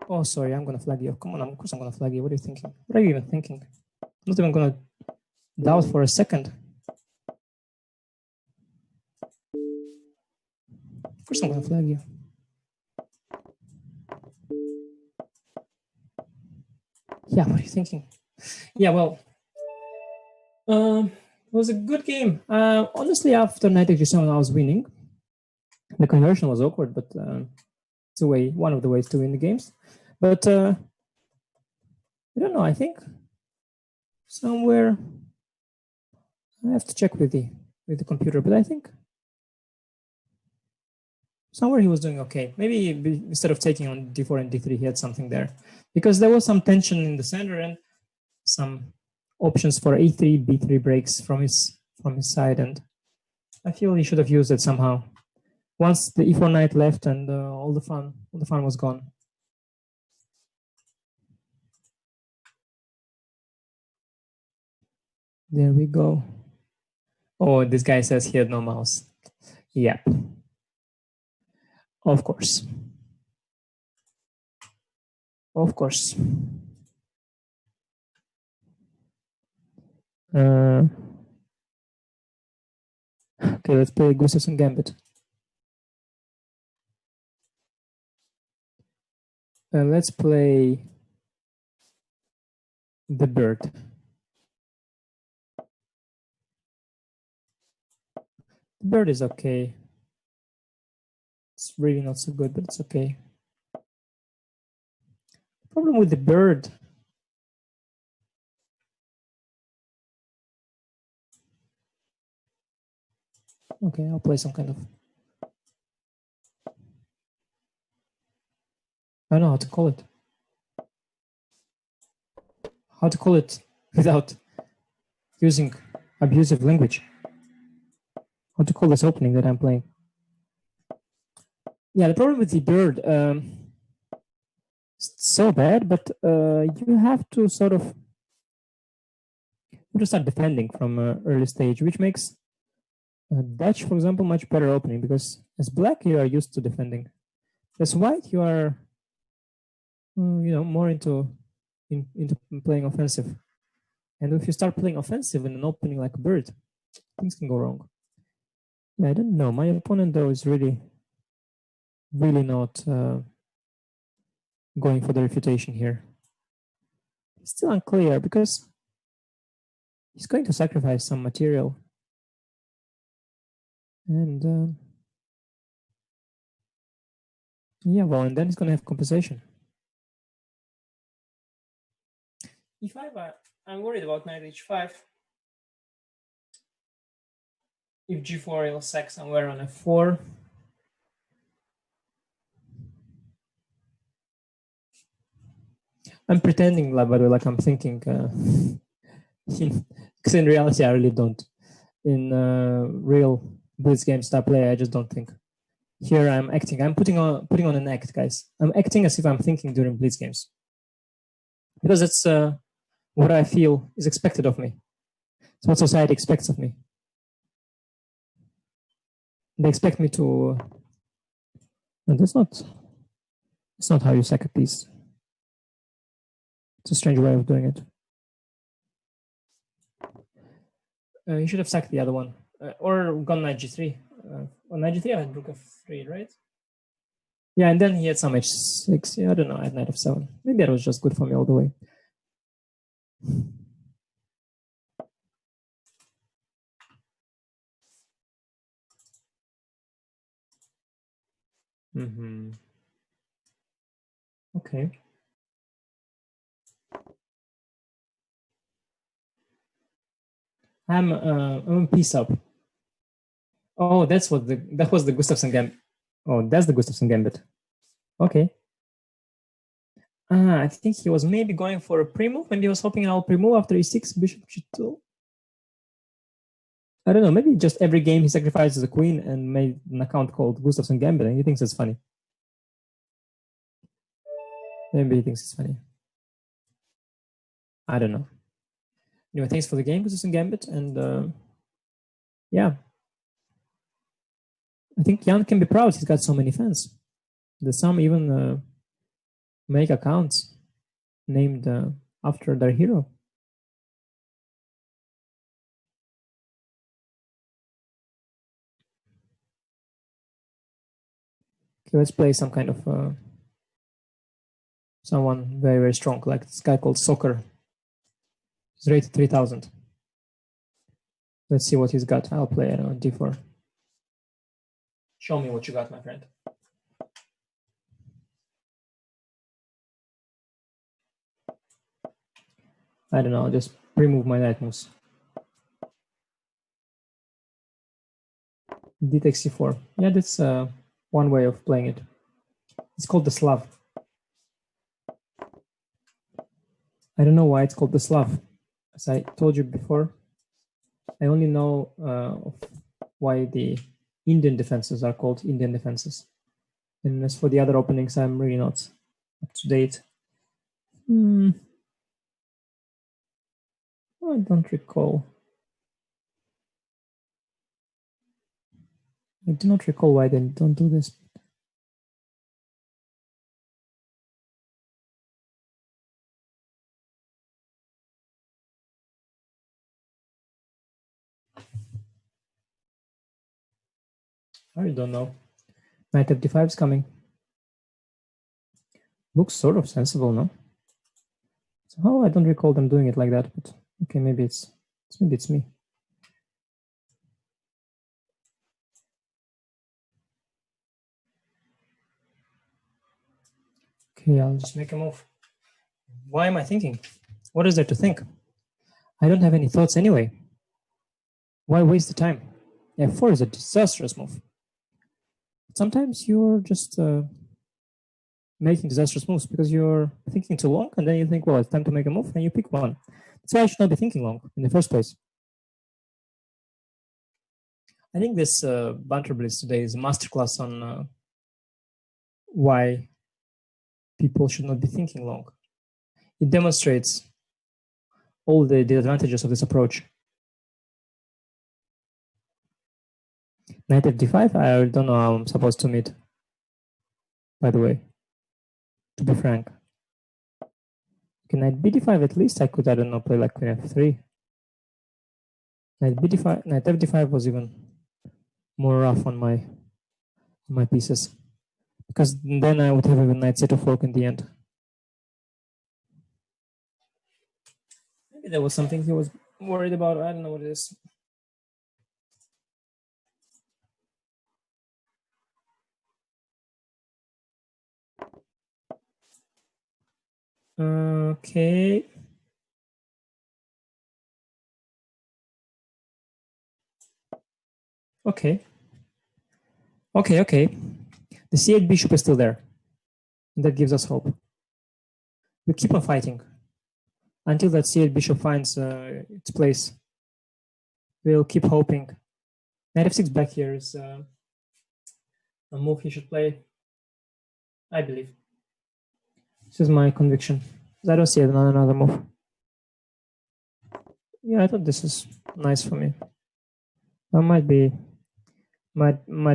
Oh, sorry, I'm going to flag you. Come on, of course I'm going to flag you. What are you thinking? What are you even thinking? I'm not even going to doubt for a second. Of course I'm going to flag you. Yeah, what are you thinking? Yeah, well, it was a good game. Honestly, after knight h7, I was winning. The conversion was awkward, but it's one of the ways to win the games. But I don't know. I think somewhere I have to check with the computer, but I think somewhere he was doing okay. Maybe instead of taking on d4 and d3, he had something there, because there was some tension in the center and some options for a3, b3 breaks from his side, and I feel he should have used it somehow. Once the e4 knight left, and all the fun was gone. There we go. Oh, this guy says he had no mouse. Yeah. Of course. Of course. Okay, let's play Gustafsson Gambit. Let's play the bird. The bird is okay. It's really not so good, but it's okay. The problem with the bird, okay, I'll play some kind of, I don't know how to call it. How to call it without using abusive language. How to call this opening that I'm playing. Yeah, the problem with the bird, it's so bad, but you have to sort of start defending from an early stage, which makes Dutch, for example, much better opening, because as black you are used to defending. As white you are, more into playing offensive. And if you start playing offensive in an opening like a bird, things can go wrong. Yeah, I don't know. My opponent though is really not going for the refutation here. It's still unclear because he's going to sacrifice some material. And yeah, well, and then he's going to have compensation. E5, I'm worried about knight h5. If g4, he'll sack somewhere on f4. I'm pretending, by the way, like I'm thinking, because in reality, I really don't. In real blitz game style play, I just don't think. Here I'm acting. I'm putting on an act, guys. I'm acting as if I'm thinking during blitz games, because that's what I feel is expected of me. It's what society expects of me. They expect me to. And that's not. It's not how you sack a piece. It's a strange way of doing it. You should have sacked the other one, or gone knight g3. On knight g3, I had rook f3, right? Yeah, and then he had some h6. Yeah, I don't know. I had knight f7. Maybe that was just good for me all the way. Okay. I'm piece up. Oh, that was the Gustafsson gambit. Oh, that's the Gustafsson gambit. Okay. I think he was maybe going for a pre-move. Maybe he was hoping I'll pre-move after e6, bishop g2. I don't know. Maybe just every game he sacrifices a queen and made an account called Gustafsson Gambit, and he thinks it's funny. Maybe he thinks it's funny. I don't know. Anyway, thanks for the game, Gustafsson Gambit, and yeah. I think Jan can be proud. He's got so many fans. Some even make accounts named after their hero. Okay, let's play some kind of someone very, very strong, like this guy called Soccer. He's rated 3000. Let's see what he's got. I'll play, I don't know, d4. Show me what you got, my friend. I don't know, I'll just remove my knight moves. D takes c4. Yeah, that's one way of playing it. It's called the Slav. I don't know why it's called the Slav. As I told you before, I only know why the Indian defenses are called Indian defenses. And as for the other openings, I'm really not up to date. I don't recall. I do not recall why they don't do this. I don't know. Knight f5 is coming. Looks sort of sensible, no? Somehow I don't recall them doing it like that, but okay, maybe it's me. Okay, I'll just make a move. Why am I thinking? What is there to think? I don't have any thoughts anyway. Why waste the time? F4 is a disastrous move. Sometimes you're just making disastrous moves because you're thinking too long, and then you think, well, it's time to make a move, and you pick one. That's why I should not be thinking long in the first place. I think this Banter Blitz today is a masterclass on why people should not be thinking long. It demonstrates all the advantages of this approach. Knight f5, I don't know how I'm supposed to meet, by the way, to be frank. Okay, knight b5, at least I could, I don't know, play like queen f3. Knight b5, knight f5 was even more rough on my pieces, because then I would have a knight set of fork in the end. Maybe there was something he was worried about. I don't know what it is. Okay. Okay. The c8 bishop is still there. And that gives us hope. We keep on fighting until that c8 bishop finds its place. We'll keep hoping. Knight f6 back here is a move he should play, I believe. This is my conviction. I don't see another move. Yeah, I thought this is nice for me. I might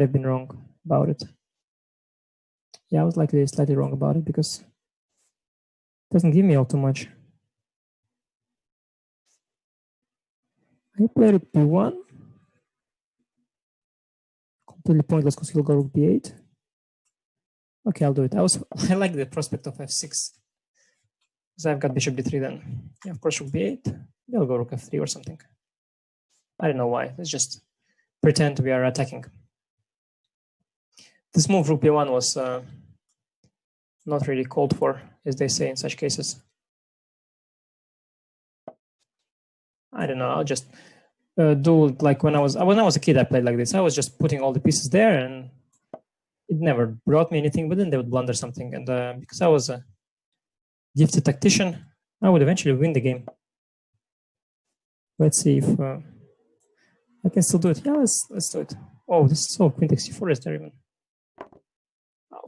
have been wrong about it. Yeah, I was likely slightly wrong about it because it doesn't give me all too much. I played it b1. Completely pointless because he'll go rook b8. Okay, I'll do it. I like the prospect of f6. Because I've got bishop d3 then. Yeah, of course, rook b8. I'll go rook f3 or something. I don't know why. Let's just pretend we are attacking. This move rook b1 was not really called for, as they say in such cases. I don't know. I'll just do like when I was a kid. I played like this. I was just putting all the pieces there, and it never brought me anything. But then they would blunder something, and because I was a gifted tactician, I would eventually win the game. Let's see if I can still do it. Yeah, let's do it. Oh, this is so queen takes c4 is there even.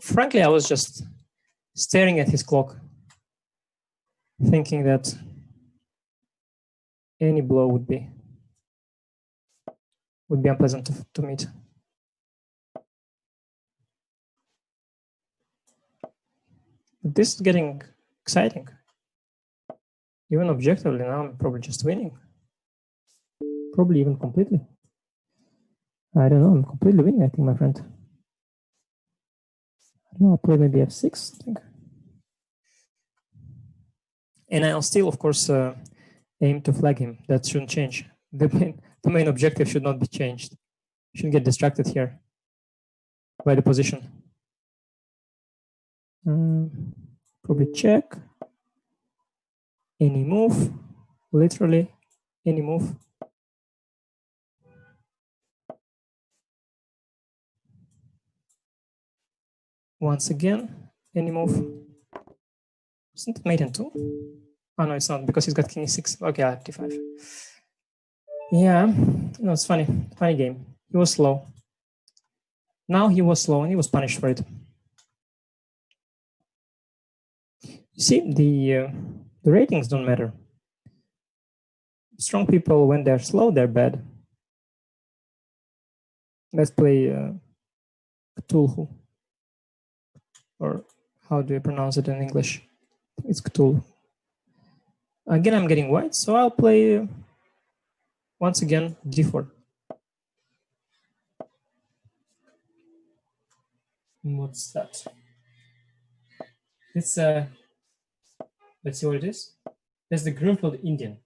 Frankly, I was just staring at his clock, thinking that any blow would be unpleasant to meet. But this is getting exciting. Even objectively, now I'm probably just winning. Probably even completely. I don't know, I'm completely winning, I think, my friend. I don't know, I'll play maybe f6, I think. And I'll still, of course, aim to flag him. That shouldn't change. The main objective should not be changed. Shouldn't get distracted here by the position. Probably check. Any move, literally any move. Once again, any move. Isn't it mate in 2? Oh no, it's not, because he's got king e6. Okay, I have d5. Yeah, no, it's funny game. He was slow. Now he was slow and he was punished for it. You see, the ratings don't matter. Strong people, when they're slow, they're bad. Let's play Cthulhu. Or how do you pronounce it in English? It's Cthulhu. Again, I'm getting white, so I'll play once again d4. What's that? It's let's see what it is. That's the Grunfeld Indian,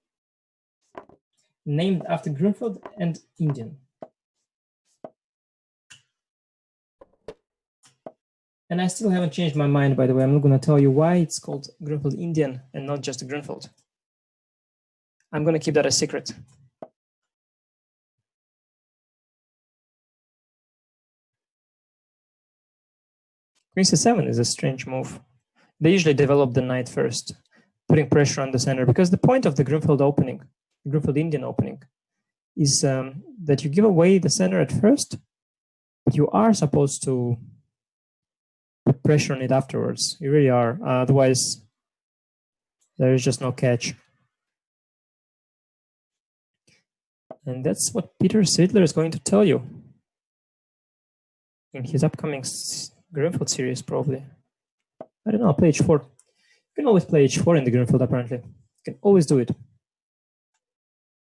named after Grunfeld and Indian. And I still haven't changed my mind, by the way. I'm not going to tell you why it's called Grunfeld Indian and not just Grunfeld. I'm going to keep that a secret. Queen c7 is a strange move. They usually develop the knight first, putting pressure on the center, because the point of the Grunfeld opening, the Grunfeld Indian opening, is that you give away the center at first, but you are supposed to put pressure on it afterwards. You really are. Otherwise, there is just no catch. And that's what Peter Sidler is going to tell you in his upcoming Grunfeld series, probably. I don't know, I'll play h4. You can always play h4 in the Grunfeld, apparently. You can always do it.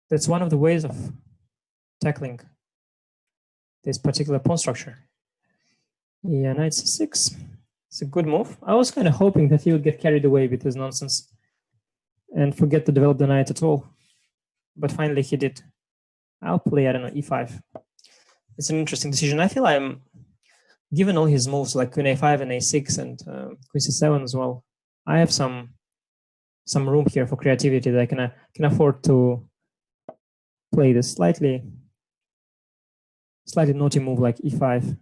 That's one of the ways of tackling this particular pawn structure. Yeah, knight c6. It's a good move. I was kind of hoping that he would get carried away with his nonsense and forget to develop the knight at all. But finally he did. I'll play, I don't know, e5. It's an interesting decision. I feel I'm, given all his moves like queen a5 and a6 and queen c7 as well, I have some room here for creativity that I can afford to play this slightly naughty move like e5,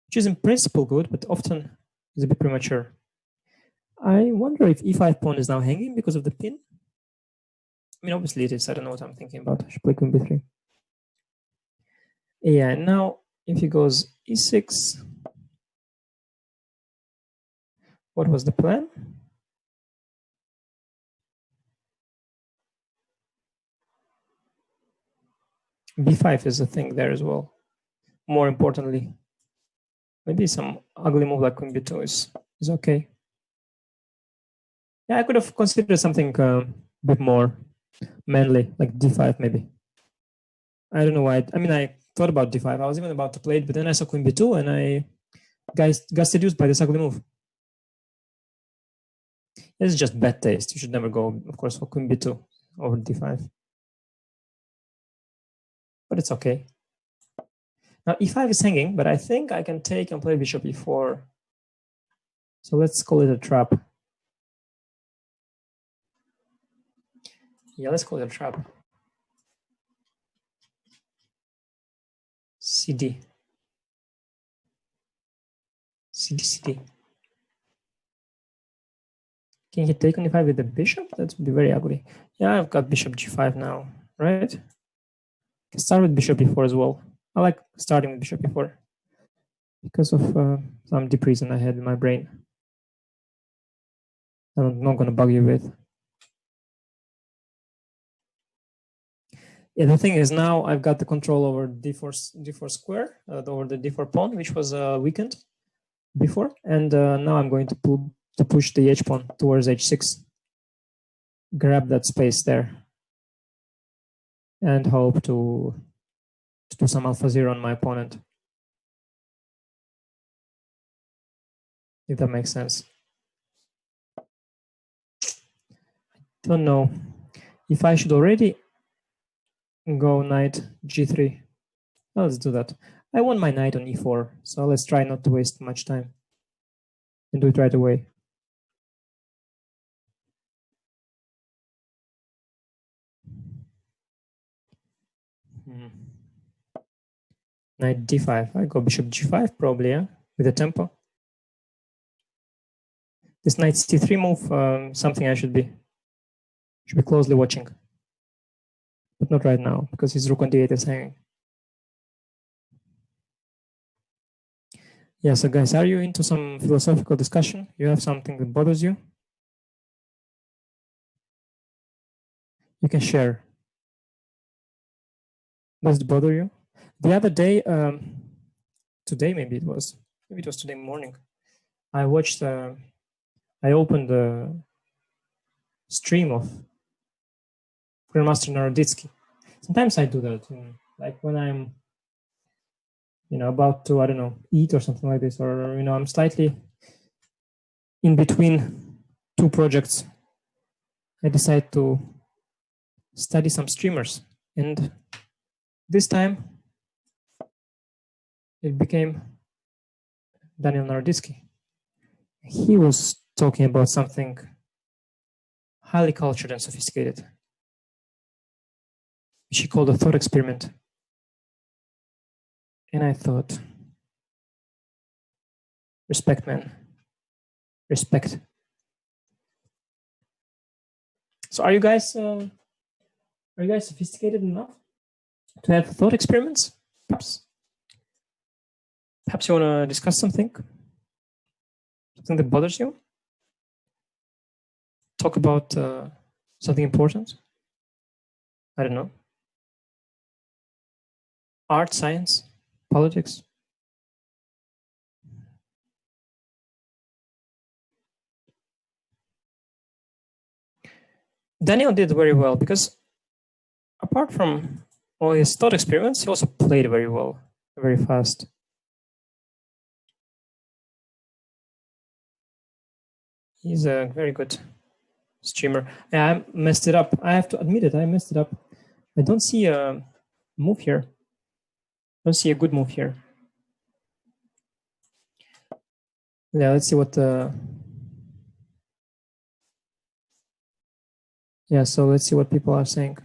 which is in principle good, but often is a bit premature. I wonder if e5 pawn is now hanging because of the pin. I mean, obviously it is. I don't know what I'm thinking about. I should play queen b3. Yeah, now if he goes e6, what was the plan? b5 is a thing there as well. More importantly, maybe some ugly move like queen b2 is okay. Yeah, I could have considered something a bit more manly, like d5 maybe. I don't know why. I mean, I thought about d5. I was even about to play it, but then I saw queen b2 and I got seduced by this ugly move. This is just bad taste. You should never go, of course, for queen b2 over d5. But it's okay. Now e5 is hanging, but I think I can take and play bishop e4. So let's call it a trap. Yeah, let's call it a trap. CD. CD, CD. Can he take on e5 with the bishop? That would be very ugly. Yeah, I've got bishop g5 now, right? Can start with bishop e4 as well. I like starting with bishop e4 because of some deep reason I had in my brain. I'm not going to bug you with. Yeah, the thing is now I've got the control over d4 square, over the d4 pawn, which was weakened before, and now I'm going to push the h pawn towards h6, grab that space there, and hope to do some alpha zero on my opponent. If that makes sense. Don't know if I should already go knight g3. Well, let's do that. I want my knight on e4, so let's try not to waste much time and do it right away. Knight d5. I go bishop g5 probably, yeah, with the tempo. This knight c3 move, something I should be closely watching, but not right now because his rook on d8 is hanging. Yeah, so guys, are you into some philosophical discussion? You have something that bothers you? You can share. Does it bother you? The other day, today maybe it was today morning, I watched, I opened the stream of Grandmaster Naroditsky. Sometimes I do that, like when I'm, about to, I don't know, eat or something like this, or, I'm slightly in between two projects. I decide to study some streamers. And this time it became Daniel Naroditsky. He was talking about something highly cultured and sophisticated, which he called a thought experiment. And I thought, respect, man, respect. So are you guys sophisticated enough to have thought experiments? Perhaps you want to discuss something that bothers you? Talk about something important? I don't know. Art, science, politics. Daniel did very well because apart from all his thought experiments, he also played very well, very fast. He's a very good streamer. Yeah, I messed it up. I have to admit it. I messed it up. I don't see a move here. I don't see a good move here. Yeah, let's see what yeah, so let's see what people are saying.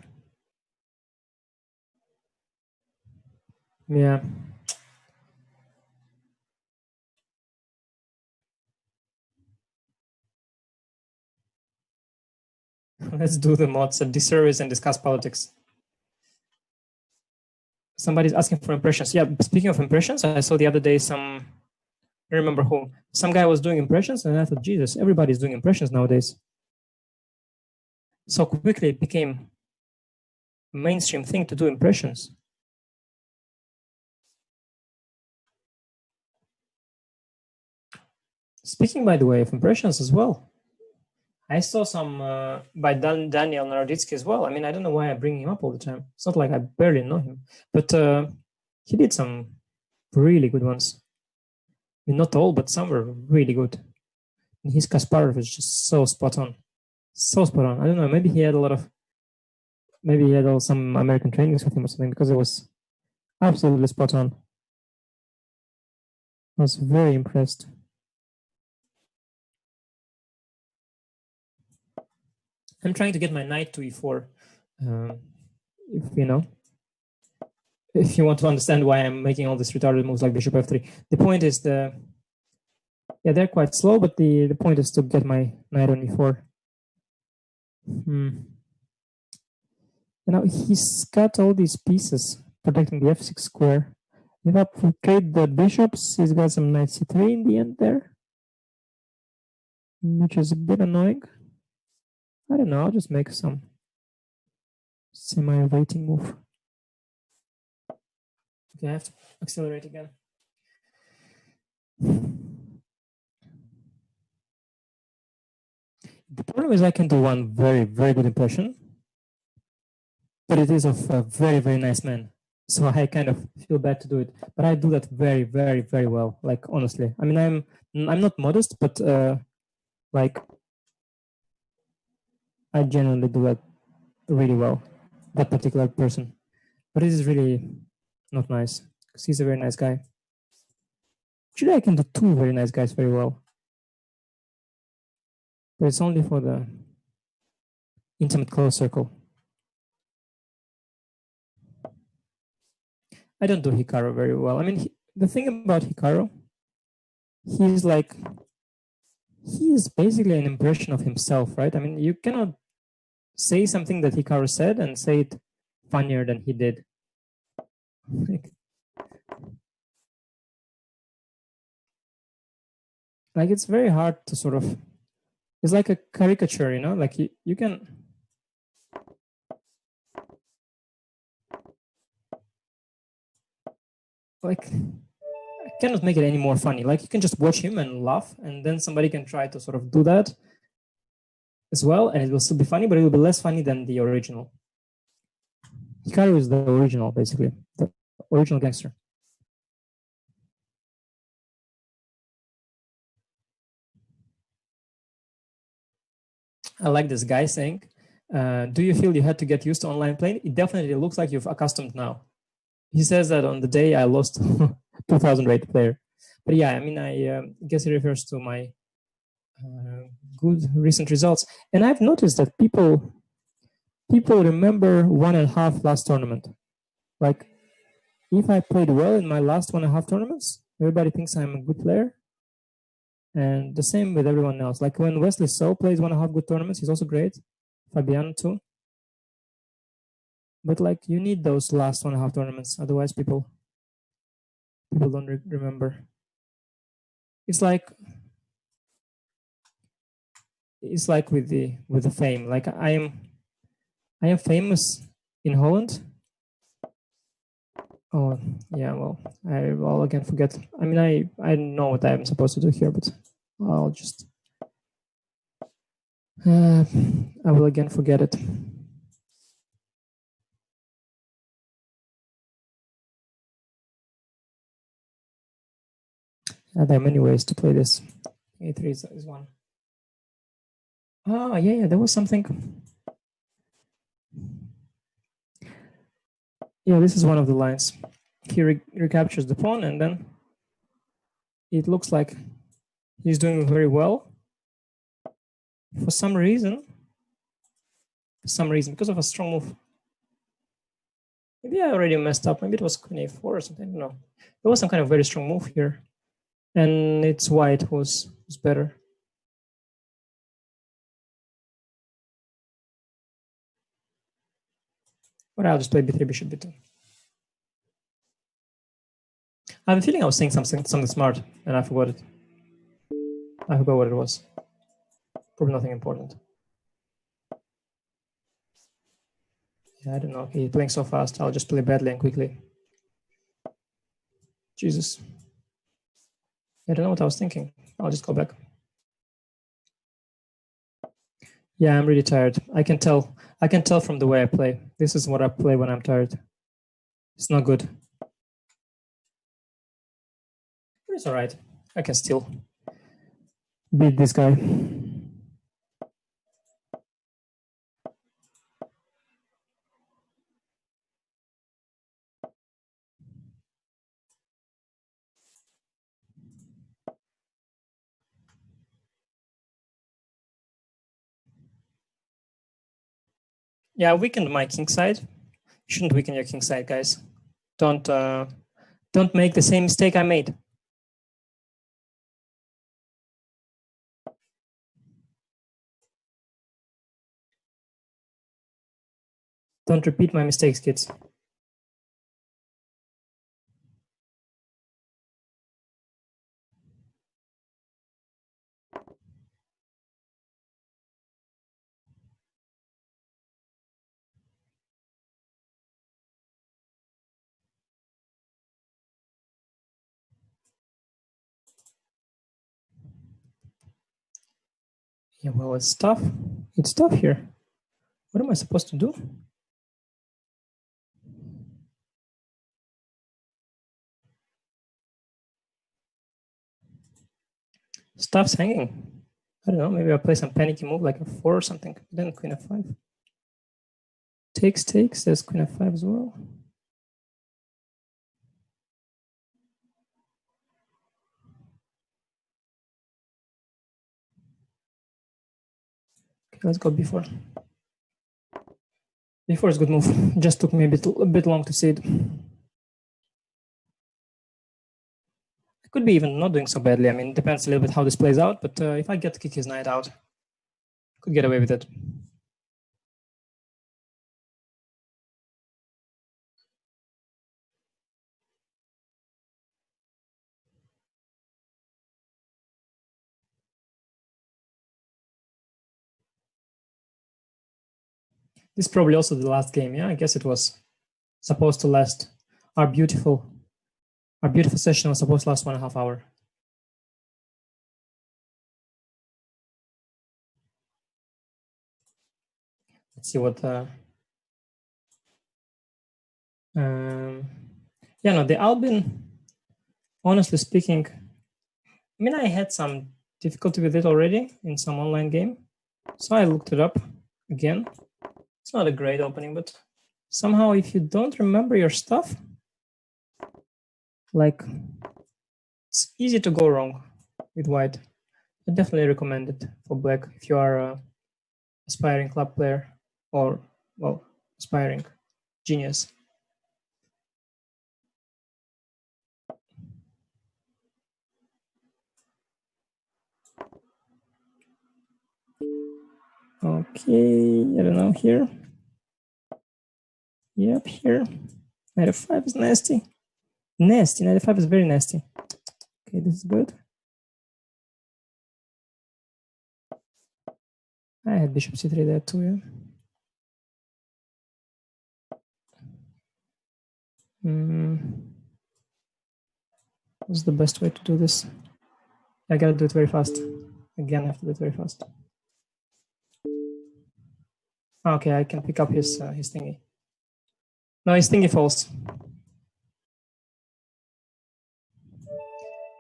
Yeah. Let's do the mods at disservice and discuss politics. Somebody's asking for impressions. Yeah, speaking of impressions, I saw the other day I remember who. Some guy was doing impressions, and I thought, Jesus, everybody's doing impressions nowadays. So quickly it became a mainstream thing to do impressions. Speaking, by the way, of impressions as well, I saw some by Daniel Naroditsky as well. I mean, I don't know why I bring him up all the time. It's not like I barely know him, but he did some really good ones. I mean, not all, but some were really good. And his Kasparov is just so spot on. So spot on. I don't know, maybe he had some American trainings with him or something, because it was absolutely spot on. I was very impressed. I'm trying to get my knight to e4. If if you want to understand why I'm making all these retarded moves like bishop f3, the point is they're quite slow, but the point is to get my knight on e4. He's got all these pieces protecting the f6 square. If I trade the bishops, he's got some knight c3 in the end there, which is a bit annoying. I don't know, I'll just make some semi-waiting move. Okay, I have to accelerate again. The problem is I can do one very, very good impression, but it is of a very, very nice man. So I kind of feel bad to do it, but I do that very, very, very well. Like honestly, I mean, I'm not modest, but like I genuinely do that really well. That particular person, but it is really not nice because he's a very nice guy. Actually, I can do two very nice guys very well, but it's only for the intimate close circle. I don't do Hikaru very well. I mean, the thing about Hikaru, he's basically an impression of himself, right? I mean, you cannot say something that Hikaru said and say it funnier than he did. Like it's very hard to sort of, it's like a caricature, you know, like you can, like, I cannot make it any more funny. Like you can just watch him and laugh, and then somebody can try to sort of do that as well, and it will still be funny, but it will be less funny than the original. Hikaru is the original, basically, the original gangster. I like this guy saying, do you feel you had to get used to online playing? It definitely looks like you've accustomed now. He says that on the day I lost 2000 rated player. But yeah, I mean, I guess it refers to my good recent results. And I've noticed that people remember 1.5 last tournament. Like, if I played well in my last 1.5 tournaments, everybody thinks I'm a good player. And the same with everyone else. Like when Wesley So plays 1.5 good tournaments, he's also great. Fabiano too. But like you need those last 1.5 tournaments, otherwise people don't remember. It's like with the fame. Like I am famous in Holland. Oh yeah, well I'll again forget. I mean I know what I'm supposed to do here, but I'll just I will again forget it. There are many ways to play this. A3 is one. Oh yeah, there was something. Yeah, this is one of the lines. He recaptures the pawn, and then it looks like he's doing very well. For some reason, because of a strong move. Maybe I already messed up. Maybe it was queen a4 or something. I don't know. There was some kind of very strong move here, and it's white who's better. But I'll just play b3, bishop b2. I have a feeling I was saying something smart, and I forgot it. I forgot what it was. Probably nothing important. Yeah, I don't know. He's playing so fast. I'll just play badly and quickly. Jesus. I don't know what I was thinking. I'll just go back. Yeah, I'm really tired. I can tell. I can tell from the way I play. This is what I play when I'm tired. It's not good. But it's all right. I can still beat this guy. Yeah, I weakened my king side. You shouldn't weaken your king side, guys. Don't make the same mistake I made. Don't repeat my mistakes, kids. Yeah, well, it's tough. It's tough here. What am I supposed to do? Stuff's hanging. I don't know. Maybe I'll play some panicky move like a 4 or something. Then queen f5. Takes. There's queen f5 as well. Okay, let's go b4. b4 is a good move. It just took me a bit long to see it. I could be even not doing so badly. I mean, it depends a little bit how this plays out. But if I get to kick his knight out, I could get away with it. This is probably also the last game. Yeah, I guess it was supposed to last. Our beautiful session was supposed to last 1.5 hours. Let's see what. Yeah, no, the Albin. Honestly speaking, I mean, I had some difficulty with it already in some online game, so I looked it up again. It's not a great opening, but somehow if you don't remember your stuff, like, it's easy to go wrong with white. I definitely recommend it for black if you are an aspiring club player or, well, aspiring genius. Okay, I don't know, here. Yep, here. Knight f5 is nasty. Nasty, knight f5 is very nasty. Okay, this is good. I had bishop c3 there too, yeah. What's the best way to do this? I gotta do it very fast. Again, I have to do it very fast. Okay, I can pick up his thingy. No, his thingy falls.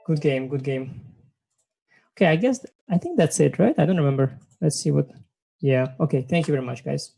Good game, good game. Okay, I think that's it, right? I don't remember. Let's see what. Yeah, okay. Thank you very much, guys.